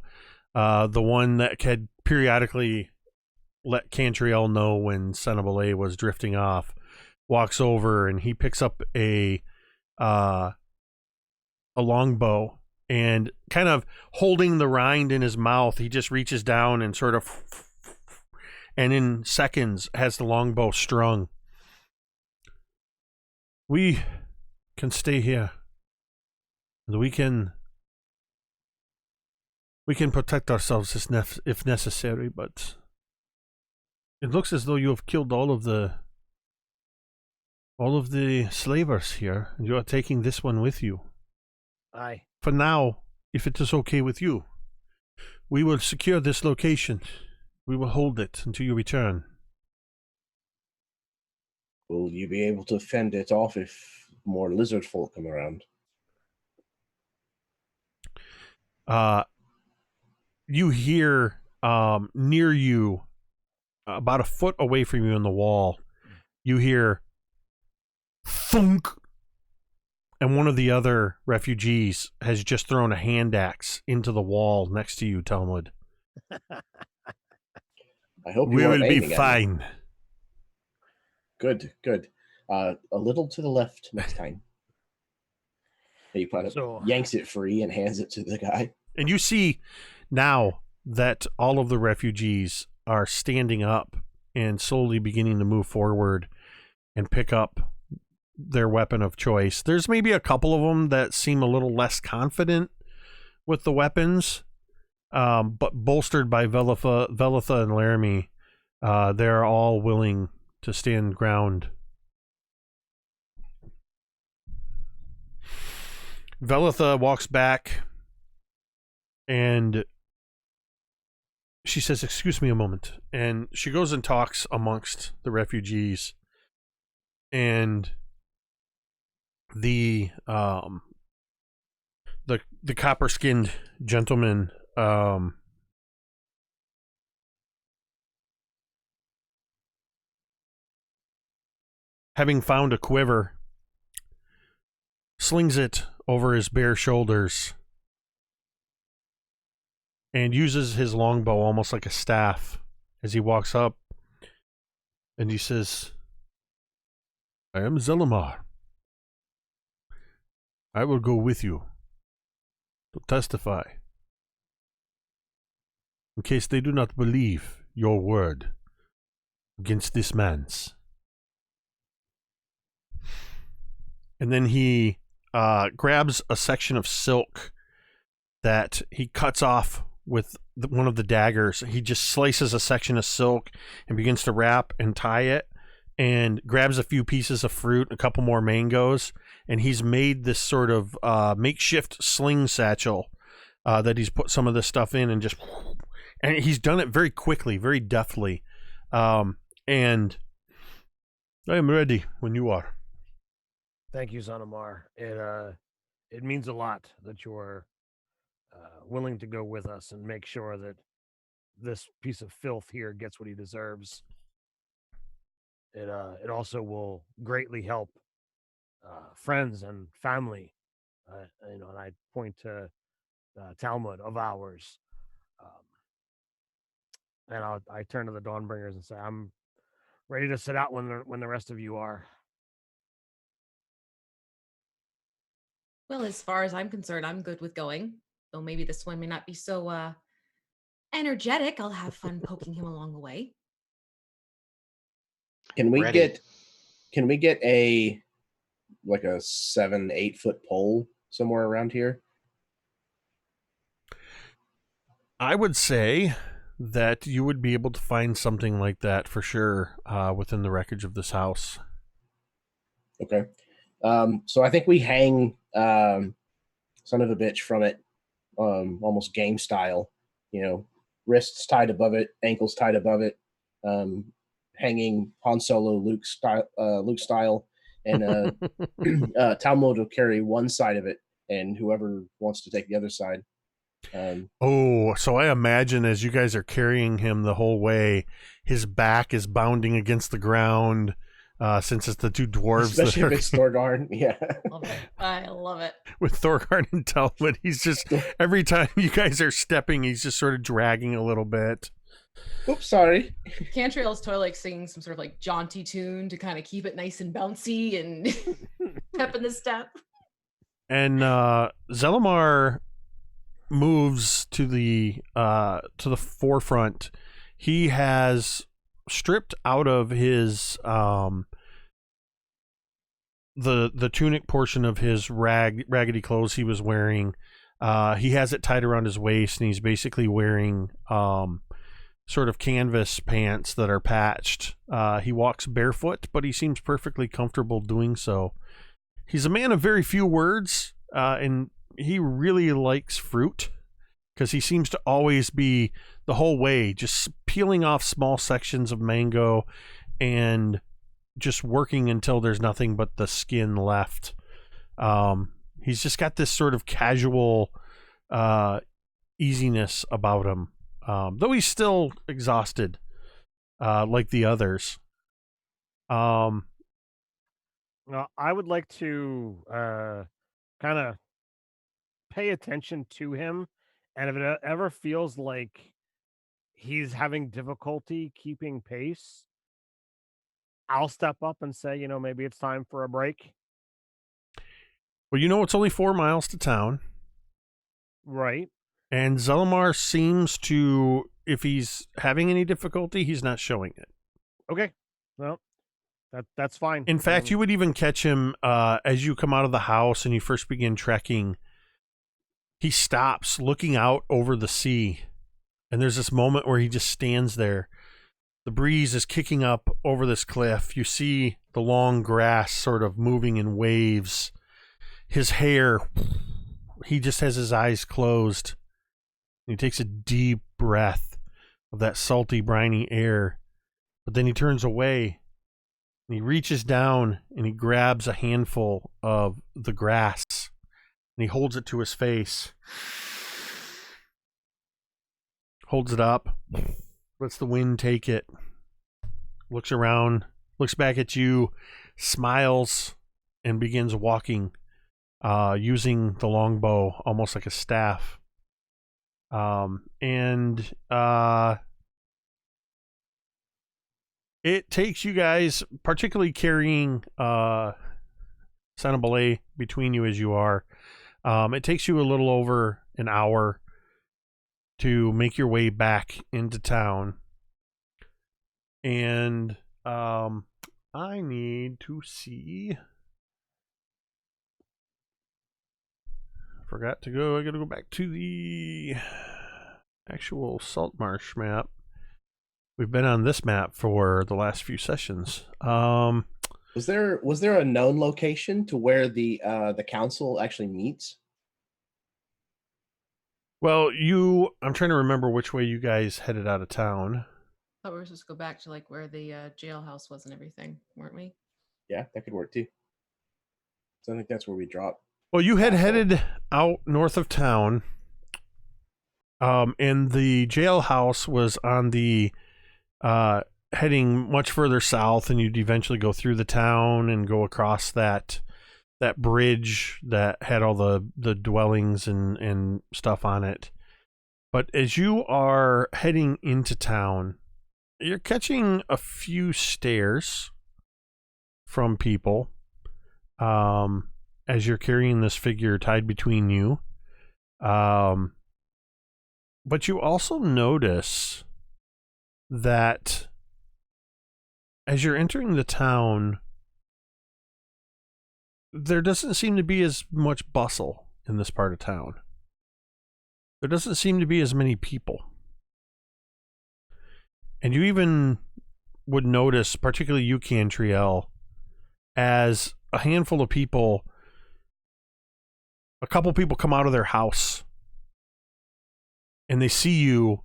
the one that had periodically let Cantriel know when Senabile was drifting off, walks over, and he picks up a longbow, and kind of holding the rind in his mouth, he just reaches down and sort of, and in seconds has the longbow strung. We can stay here. And we can protect ourselves if necessary, but it looks as though you have killed all of the slavers here, and you are taking this one with you. Aye. For now, if it is okay with you, we will secure this location. We will hold it until you return. Will you be able to fend it off if more lizard folk come around? You hear near you, about a foot away from you in the wall, you hear thunk, and one of the other refugees has just thrown a hand axe into the wall next to you, Talmud. I hope you We aren't will be aiming at me. fine. Good, good. A little to the left next time. He yanks it free and hands it to the guy. And you see now that all of the refugees are standing up and slowly beginning to move forward and pick up their weapon of choice. There's maybe a couple of them that seem a little less confident with the weapons, but bolstered by Velitha and Laramie, they're all willing to stand ground. Velitha walks back and she says, "Excuse me a moment." And she goes and talks amongst the refugees. And the copper-skinned gentleman having found a quiver, slings it over his bare shoulders and uses his longbow almost like a staff as he walks up, and he says, "I am Zelamar. I will go with you to testify in case they do not believe your word against this man's." And then he grabs a section of silk that he cuts off with one of the daggers. He just slices a section of silk and begins to wrap and tie it, and grabs a few pieces of fruit, a couple more mangoes, and he's made this sort of makeshift sling satchel that he's put some of this stuff in, and he's done it very quickly, very deftly. And I am ready when you are. Thank you, Zanamar. It means a lot that you're willing to go with us and make sure that this piece of filth here gets what he deserves. It also will greatly help friends and family. And I point to Talmud of ours. And I turn to the Dawnbringers and say, "I'm ready to sit out when the rest of you are." Well, as far as I'm concerned, I'm good with going. Though maybe this one may not be so energetic. I'll have fun poking him along the way. Can we Ready. get a 7-8 foot pole somewhere around here? I would say that you would be able to find something like that for sure within the wreckage of this house. Okay. So I think we hang son of a bitch from it, almost game style, wrists tied above it, ankles tied above it, hanging Han Solo Luke style, and Talmud will carry one side of it, and whoever wants to take the other side. So I imagine as you guys are carrying him the whole way, his back is bounding against the ground, since it's the two dwarves. Especially if it's Thorgarn. Yeah. Love it. I love it. With Thorgarn and Talmud, he's just, every time you guys are stepping, he's just sort of dragging a little bit. Oops, sorry. Cantriel is totally singing some sort of jaunty tune to kind of keep it nice and bouncy and pep in the step. And Zelamar moves to the forefront. He has stripped out of his the tunic portion of his raggedy clothes he was wearing. He has it tied around his waist, and he's basically wearing sort of canvas pants that are patched. He walks barefoot, but he seems perfectly comfortable doing so. He's a man of very few words, and he really likes fruit, because he seems to always be the whole way just peeling off small sections of mango and just working until there's nothing but the skin left. He's just got this sort of casual easiness about him, though he's still exhausted like the others. Well, I would like to kind of pay attention to him, and if it ever feels like he's having difficulty keeping pace, I'll step up and say, maybe it's time for a break. Well, it's only 4 miles to town. Right. And Saltmarsh seems to, if he's having any difficulty, he's not showing it. Okay. Well, that's fine. In fact, you would even catch him as you come out of the house and you first begin trekking. He stops looking out over the sea, and there's this moment where he just stands there. The breeze is kicking up over this cliff. You see the long grass sort of moving in waves. His hair, he just has his eyes closed. He takes a deep breath of that salty, briny air, but then he turns away, and he reaches down and he grabs a handful of the grass, and he holds it to his face. Holds it up, lets the wind take it, looks around, looks back at you, smiles, and begins walking, using the longbow almost like a staff. It takes you guys, particularly carrying Sanabale between you as you are, it takes you a little over an hour to make your way back into town. And I need to see. Forgot to go. I gotta go back to the actual Saltmarsh map. We've been on this map for the last few sessions. Was there a known location to where the council actually meets? Well, I'm trying to remember which way you guys headed out of town. I thought we were supposed to go back to like where the jailhouse was and everything, weren't we? Yeah, that could work too. So I think that's where we dropped. Well, you had headed out north of town, and the jailhouse was on the heading much further south, and you'd eventually go through the town and go across that bridge that had all the dwellings and stuff on it. But as you are heading into town, you're catching a few stares from people as you're carrying this figure tied between you. But you also notice that as you're entering the town, there doesn't seem to be as much bustle in this part of town. There doesn't seem to be as many people. And you even would notice, particularly you, Cantriel, as a handful of people, a couple people come out of their house and they see you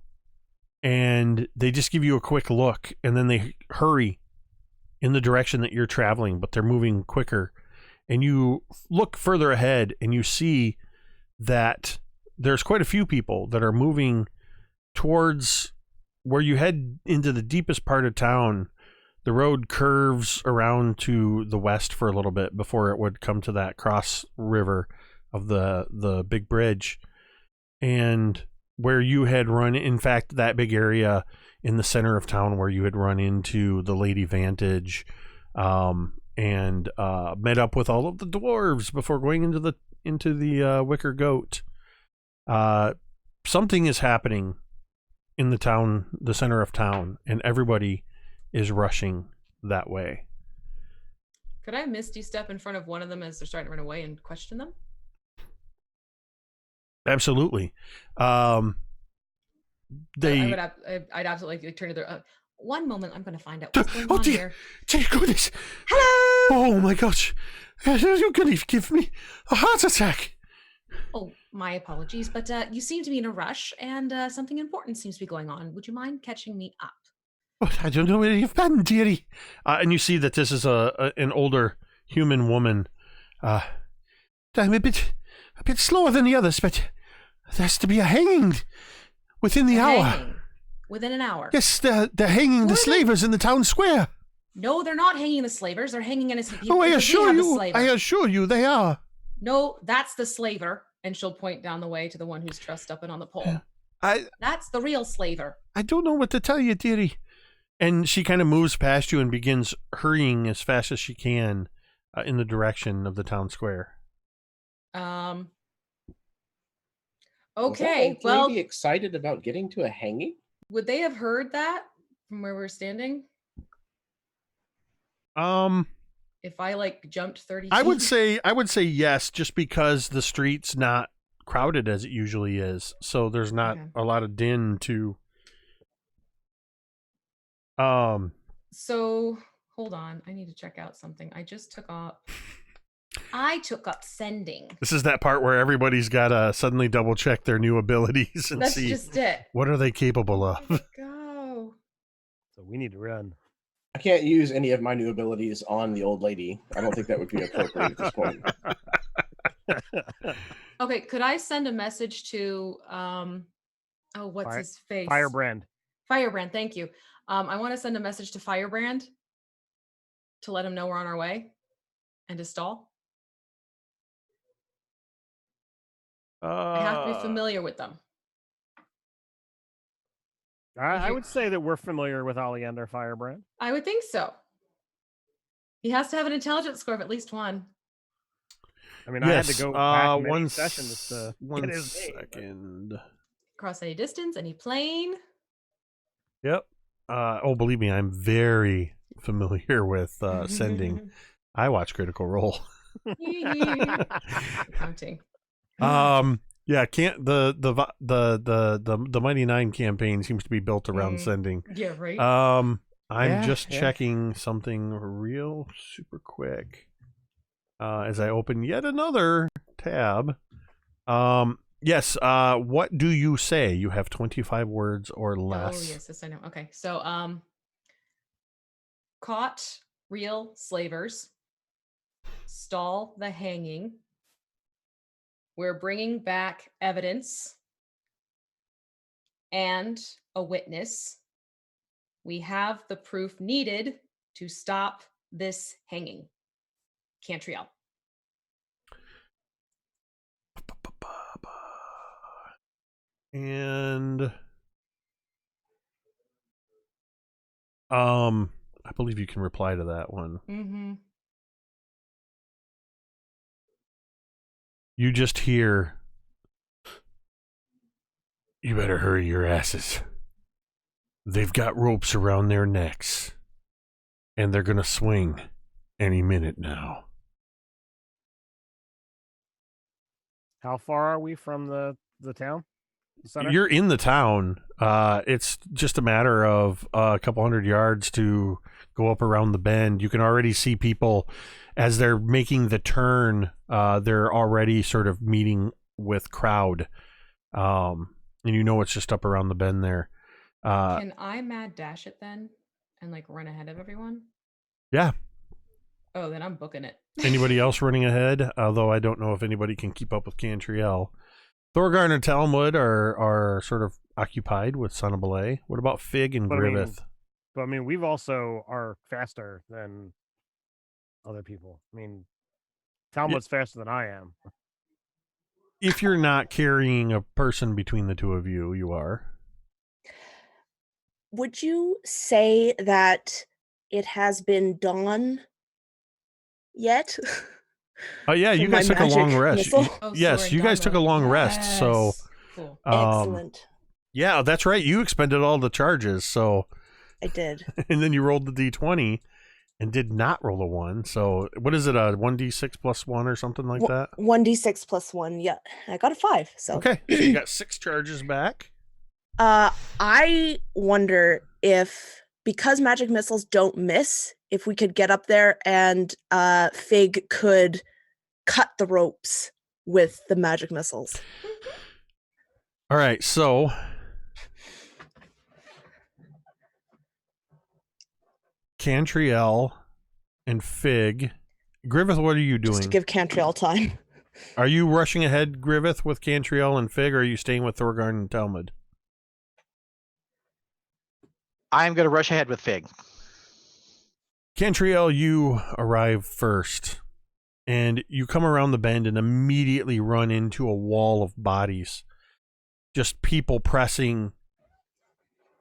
and they just give you a quick look, and then they hurry in the direction that you're traveling, but they're moving quicker. And you look further ahead and you see that there's quite a few people that are moving towards where you head into the deepest part of town. The road curves around to the west for a little bit before it would come to that cross river of the big bridge. And where you had run, in fact, that big area in the center of town where you had run into the Lady Vantage, and met up with all of the dwarves before going into the Wicker Goat. Something is happening in the town, the center of town, and everybody is rushing that way. Could I Misty step in front of one of them as they're starting to run away and question them? Absolutely. I'd absolutely turn to their. One moment, I'm going to find out what's going on here. Dear goodness. Hello. Oh my gosh. You're going to give me a heart attack. Oh, my apologies, but you seem to be in a rush, and something important seems to be going on. Would you mind catching me up? Well, I don't know where you've been, dearie. And you see that this is an older human woman. I'm a bit slower than the others, but there has to be a hanging within the hour. Hanging. Within an hour. Yes, they're hanging the slavers in the town square. No, they're not hanging the slavers. They're hanging innocent people. Oh, I assure you, they are. No, that's the slaver. And she'll point down the way to the one who's trussed up and on the pole. That's the real slaver. I don't know what to tell you, dearie. And she kind of moves past you and begins hurrying as fast as she can in the direction of the town square. Okay, was that old lady excited about getting to a hanging? Would they have heard that from where we're standing? If I jumped 30 feet? I would say yes, just because the street's not crowded as it usually is. So there's not a lot of din to So hold on, I need to check out something. I took up sending. This is that part where everybody's got to suddenly double check their new abilities and That's see just it. What are they capable of. Go. So we need to run. I can't use any of my new abilities on the old lady. I don't think that would be appropriate at this point. Okay, could I send a message to what's his face? Firebrand. Firebrand, thank you. I want to send a message to Firebrand to let him know we're on our way and to stall. I have to be familiar with them. I would say that we're familiar with Oleander Firebrand. I would think so. He has to have an intelligence score of at least 1. I mean, I had to go back one session to one get his second. name, Across any distance, any plane. Yep. Believe me, I'm very familiar with sending. I watch Critical Role. Counting. Yeah, the Mighty Nine campaign seems to be built around sending. Yeah, right. I'm just checking something real super quick as I open yet another tab. Yes. What do you say? You have 25 words or less. Oh yes, I know. Okay, so caught real slavers. Stall the hanging. We're bringing back evidence and a witness. We have the proof needed to stop this hanging. Cantriel. And I believe you can reply to that one. Mm-hmm. You just hear, you better hurry your asses. They've got ropes around their necks, and they're going to swing any minute now. How far are we from the town? The center? You're in the town. It's just a matter of a couple 100 yards to go up around the bend. You can already see people as they're making the turn. They're already sort of meeting with crowd. And you know it's just up around the bend there. Can I mad dash it then and run ahead of everyone? Yeah. Oh, then I'm booking it. Anybody else running ahead? Although I don't know if anybody can keep up with Cantriel. Thorgarn and Talmud are sort of occupied with Son of Belay. What about Fig and Griveth? I mean, we've also are faster than other people. I mean, Talmud's faster than I am. If you're not carrying a person between the two of you, you are. Would you say that it has been dawn yet? Oh yeah, you guys took a long rest. Yes, you guys took a long rest. So cool. Excellent. Yeah, that's right. You expended all the charges. So I did. And then you rolled the d20, and did not roll a 1. So what is it, a 1d6 plus 1 or something like that? 1d6 plus 1. Yeah, I got a 5. So Okay, so you got 6 charges back. I wonder if, because magic missiles don't miss, if we could get up there and Fig could cut the ropes with the magic missiles. All right, so Cantriel and Fig. Griveth, what are you doing? Just to give Cantriel time. Are you rushing ahead, Griveth, with Cantriel and Fig, or are you staying with Thorgarn and Talmud? I'm going to rush ahead with Fig. Cantriel, you arrive first, and you come around the bend and immediately run into a wall of bodies. Just people pressing.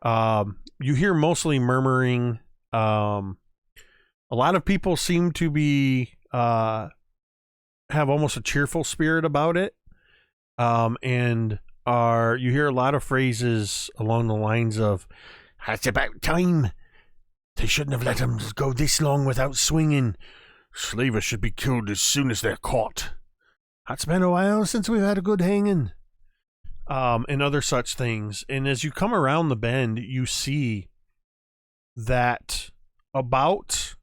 You hear mostly murmuring. A lot of people seem to be have almost a cheerful spirit about it, and you hear a lot of phrases along the lines of, "It's about time. They shouldn't have let them go this long without swinging. Slavers should be killed as soon as they're caught. It's been a while since we've had a good hanging." And other such things. And as you come around the bend, you see that about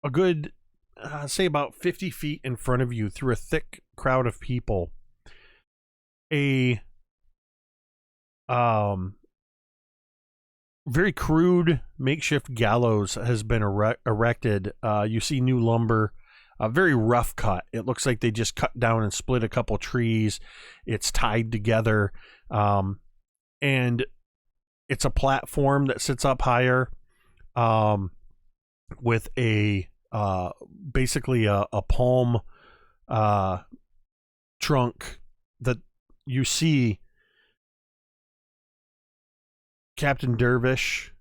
a good, say about 50 feet in front of you, through a thick crowd of people, a very crude makeshift gallows has been erected. You see new lumber, very rough cut. It looks like they just cut down and split a couple trees. It's tied together, and it's a platform that sits up higher, with a basically a palm trunk that you see Captain Dervish,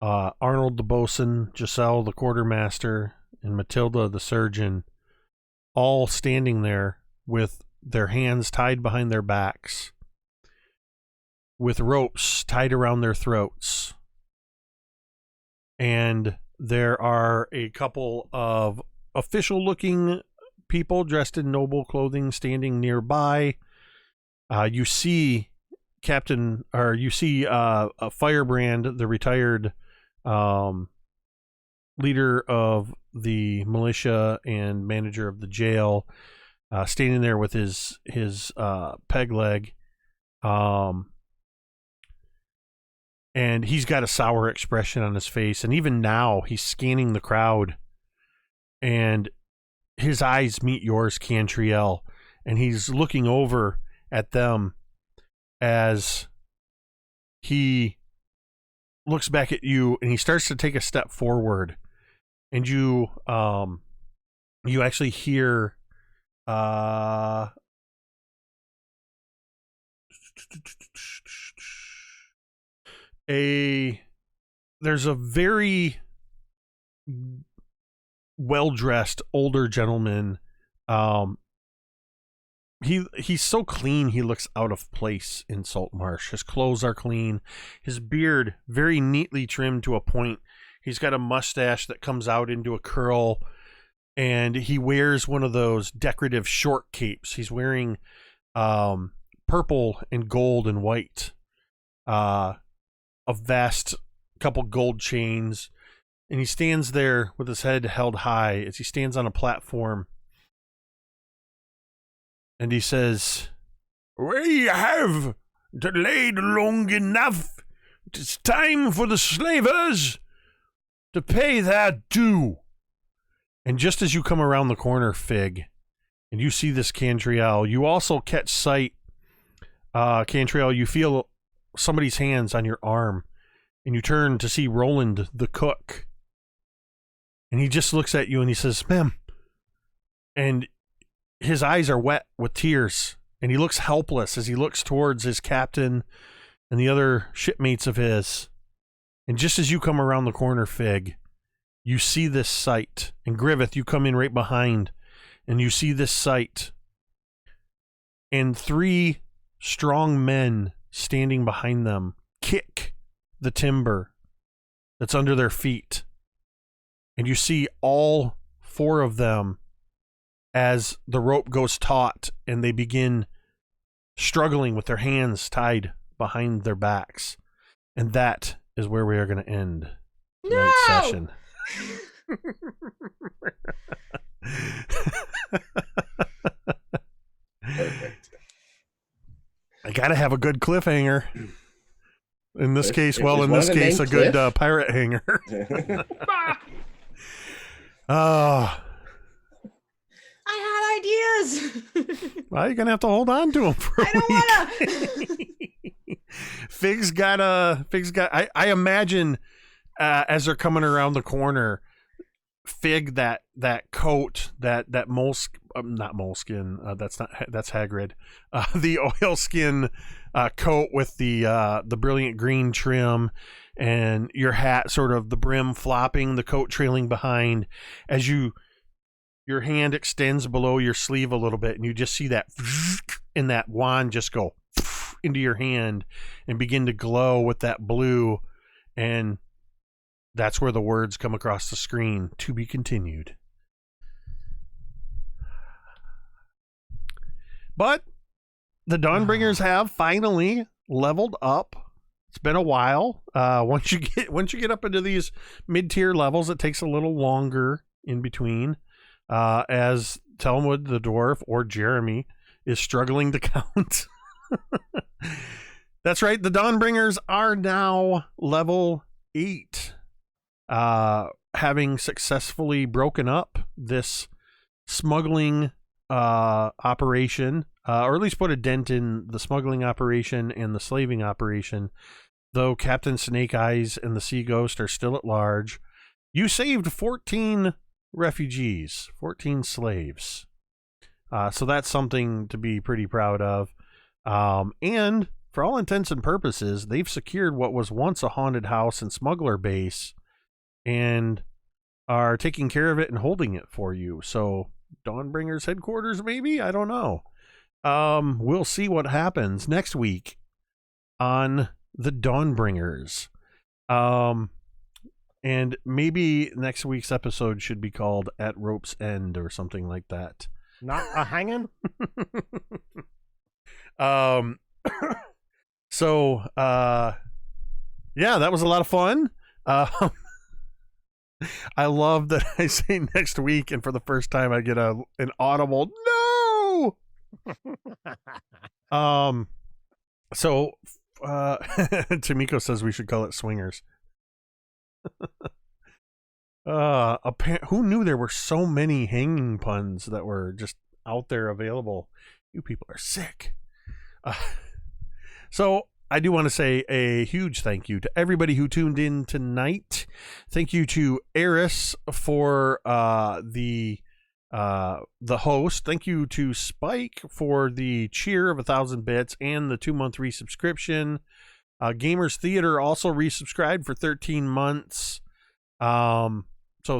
Arnold the bosun, Giselle the quartermaster, and Matilda the surgeon, all standing there with their hands tied behind their backs, with ropes tied around their throats. And there are a couple of official-looking people dressed in noble clothing standing nearby. You see a Firebrand, the retired leader of the militia and manager of the jail, standing there with his peg leg, and he's got a sour expression on his face. And even now, he's scanning the crowd, and his eyes meet yours, Cantriel, and he's looking over at them as he looks back at you, and he starts to take a step forward, and you actually hear there's a very well-dressed older gentleman. He's so clean he looks out of place in Saltmarsh. His clothes are clean, his beard very neatly trimmed to a point. He's got a mustache that comes out into a curl, and he wears one of those decorative short capes. He's wearing purple and gold and white, a vest, couple gold chains, and he stands there with his head held high as he stands on a platform. And he says, "We have delayed long enough. It's time for the slavers to pay their due." And just as you come around the corner, Fig, and you see this Cantriel, you also catch sight, Cantriel, you feel somebody's hands on your arm, and you turn to see Roland the cook. And he just looks at you and he says, "Ma'am." And his eyes are wet with tears, and he looks helpless as he looks towards his captain and the other shipmates of his. And just as you come around the corner, Fig, you see this sight. And Griveth, you come in right behind, and you see this sight. And 3 strong men standing behind them kick the timber that's under their feet. And you see all 4 of them as the rope goes taut and they begin struggling with their hands tied behind their backs. And that is where we are going to end tonight's session. Perfect. I gotta have a good cliffhanger. In this case, If well, there's in one this of the case, a named good Cliff. pirate hanger. I had ideas. Well, you're gonna have to hold on to them for a I don't week. wanna. Fig's got. I imagine as they're coming around the corner, Fig that coat that not moleskin. That's Hagrid. The oilskin coat with the brilliant green trim, and your hat sort of the brim flopping, the coat trailing behind as your hand extends below your sleeve a little bit, and you just see that and that wand just go into your hand and begin to glow with that blue, and that's where the words come across the screen, to be continued. But the Dawnbringers have finally leveled up. It's been a while. Once you get up into these mid-tier levels, it takes a little longer in between, as Talmud the dwarf or Jeremy is struggling to count. That's right. The Dawnbringers are now level 8. Having successfully broken up this smuggling operation, or at least put a dent in the smuggling operation and the slaving operation, though Captain Snake Eyes and the Sea Ghost are still at large. You saved 14 refugees, 14 slaves. So that's something to be pretty proud of. And for all intents and purposes, they've secured what was once a haunted house and smuggler base and are taking care of it and holding it for you. So Dawnbringers headquarters, maybe? I don't know. We'll see what happens next week on the Dawnbringers. And maybe next week's episode should be called At Rope's End or something like that. Not a hanging? So, yeah, that was a lot of fun. I love that I say next week, and for the first time I get an audible no. So, Tamiko says we should call it Swingers. Who knew there were so many hanging puns that were just out there available? You people are sick. So I do want to say a huge thank you to everybody who tuned in tonight. Thank you to Eris for the host. Thank you to Spike for the cheer of 1,000 bits and the 2-month resubscription. Gamers Theater also resubscribed for 13 months. So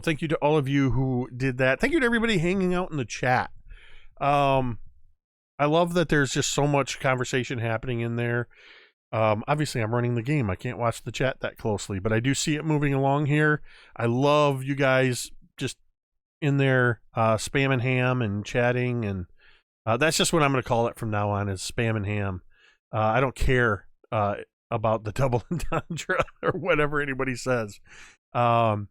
thank you to all of you who did that. Thank you to everybody hanging out in the chat. I love that there's just so much conversation happening in there. Obviously, I'm running the game. I can't watch the chat that closely, but I do see it moving along here. I love you guys just in there spamming ham and chatting, and that's just what I'm going to call it from now on, is spam and ham. I don't care about the double entendre or whatever anybody says. And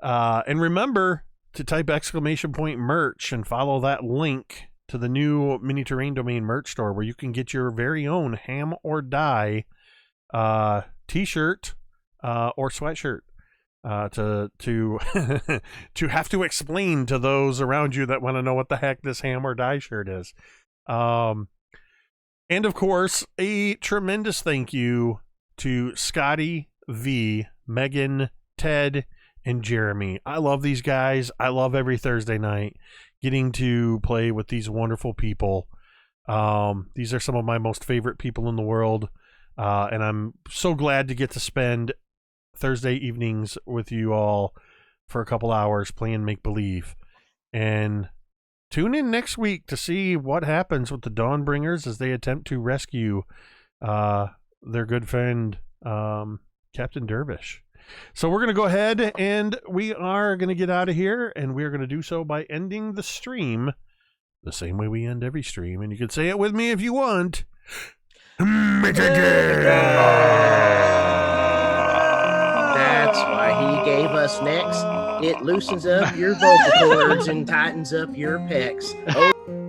remember to type !merch and follow that link to the new Mini Terrain Domain merch store, where you can get your very own Ham or Die t-shirt or sweatshirt to to have to explain to those around you that want to know what the heck this Ham or Die shirt is. And of course, a tremendous thank you to Scotty, V, Megan, Ted, and Jeremy. I love these guys. I love every Thursday night getting to play with these wonderful people. These are some of my most favorite people in the world. And I'm so glad to get to spend Thursday evenings with you all for a couple hours playing make-believe. And tune in next week to see what happens with the Dawnbringers as they attempt to rescue their good friend, Captain Dervish. So we're going to go ahead and we are going to get out of here, and we are going to do so by ending the stream the same way we end every stream. And you can say it with me if you want. That's why he gave us necks. It loosens up your vocal cords and tightens up your pecs. Oh.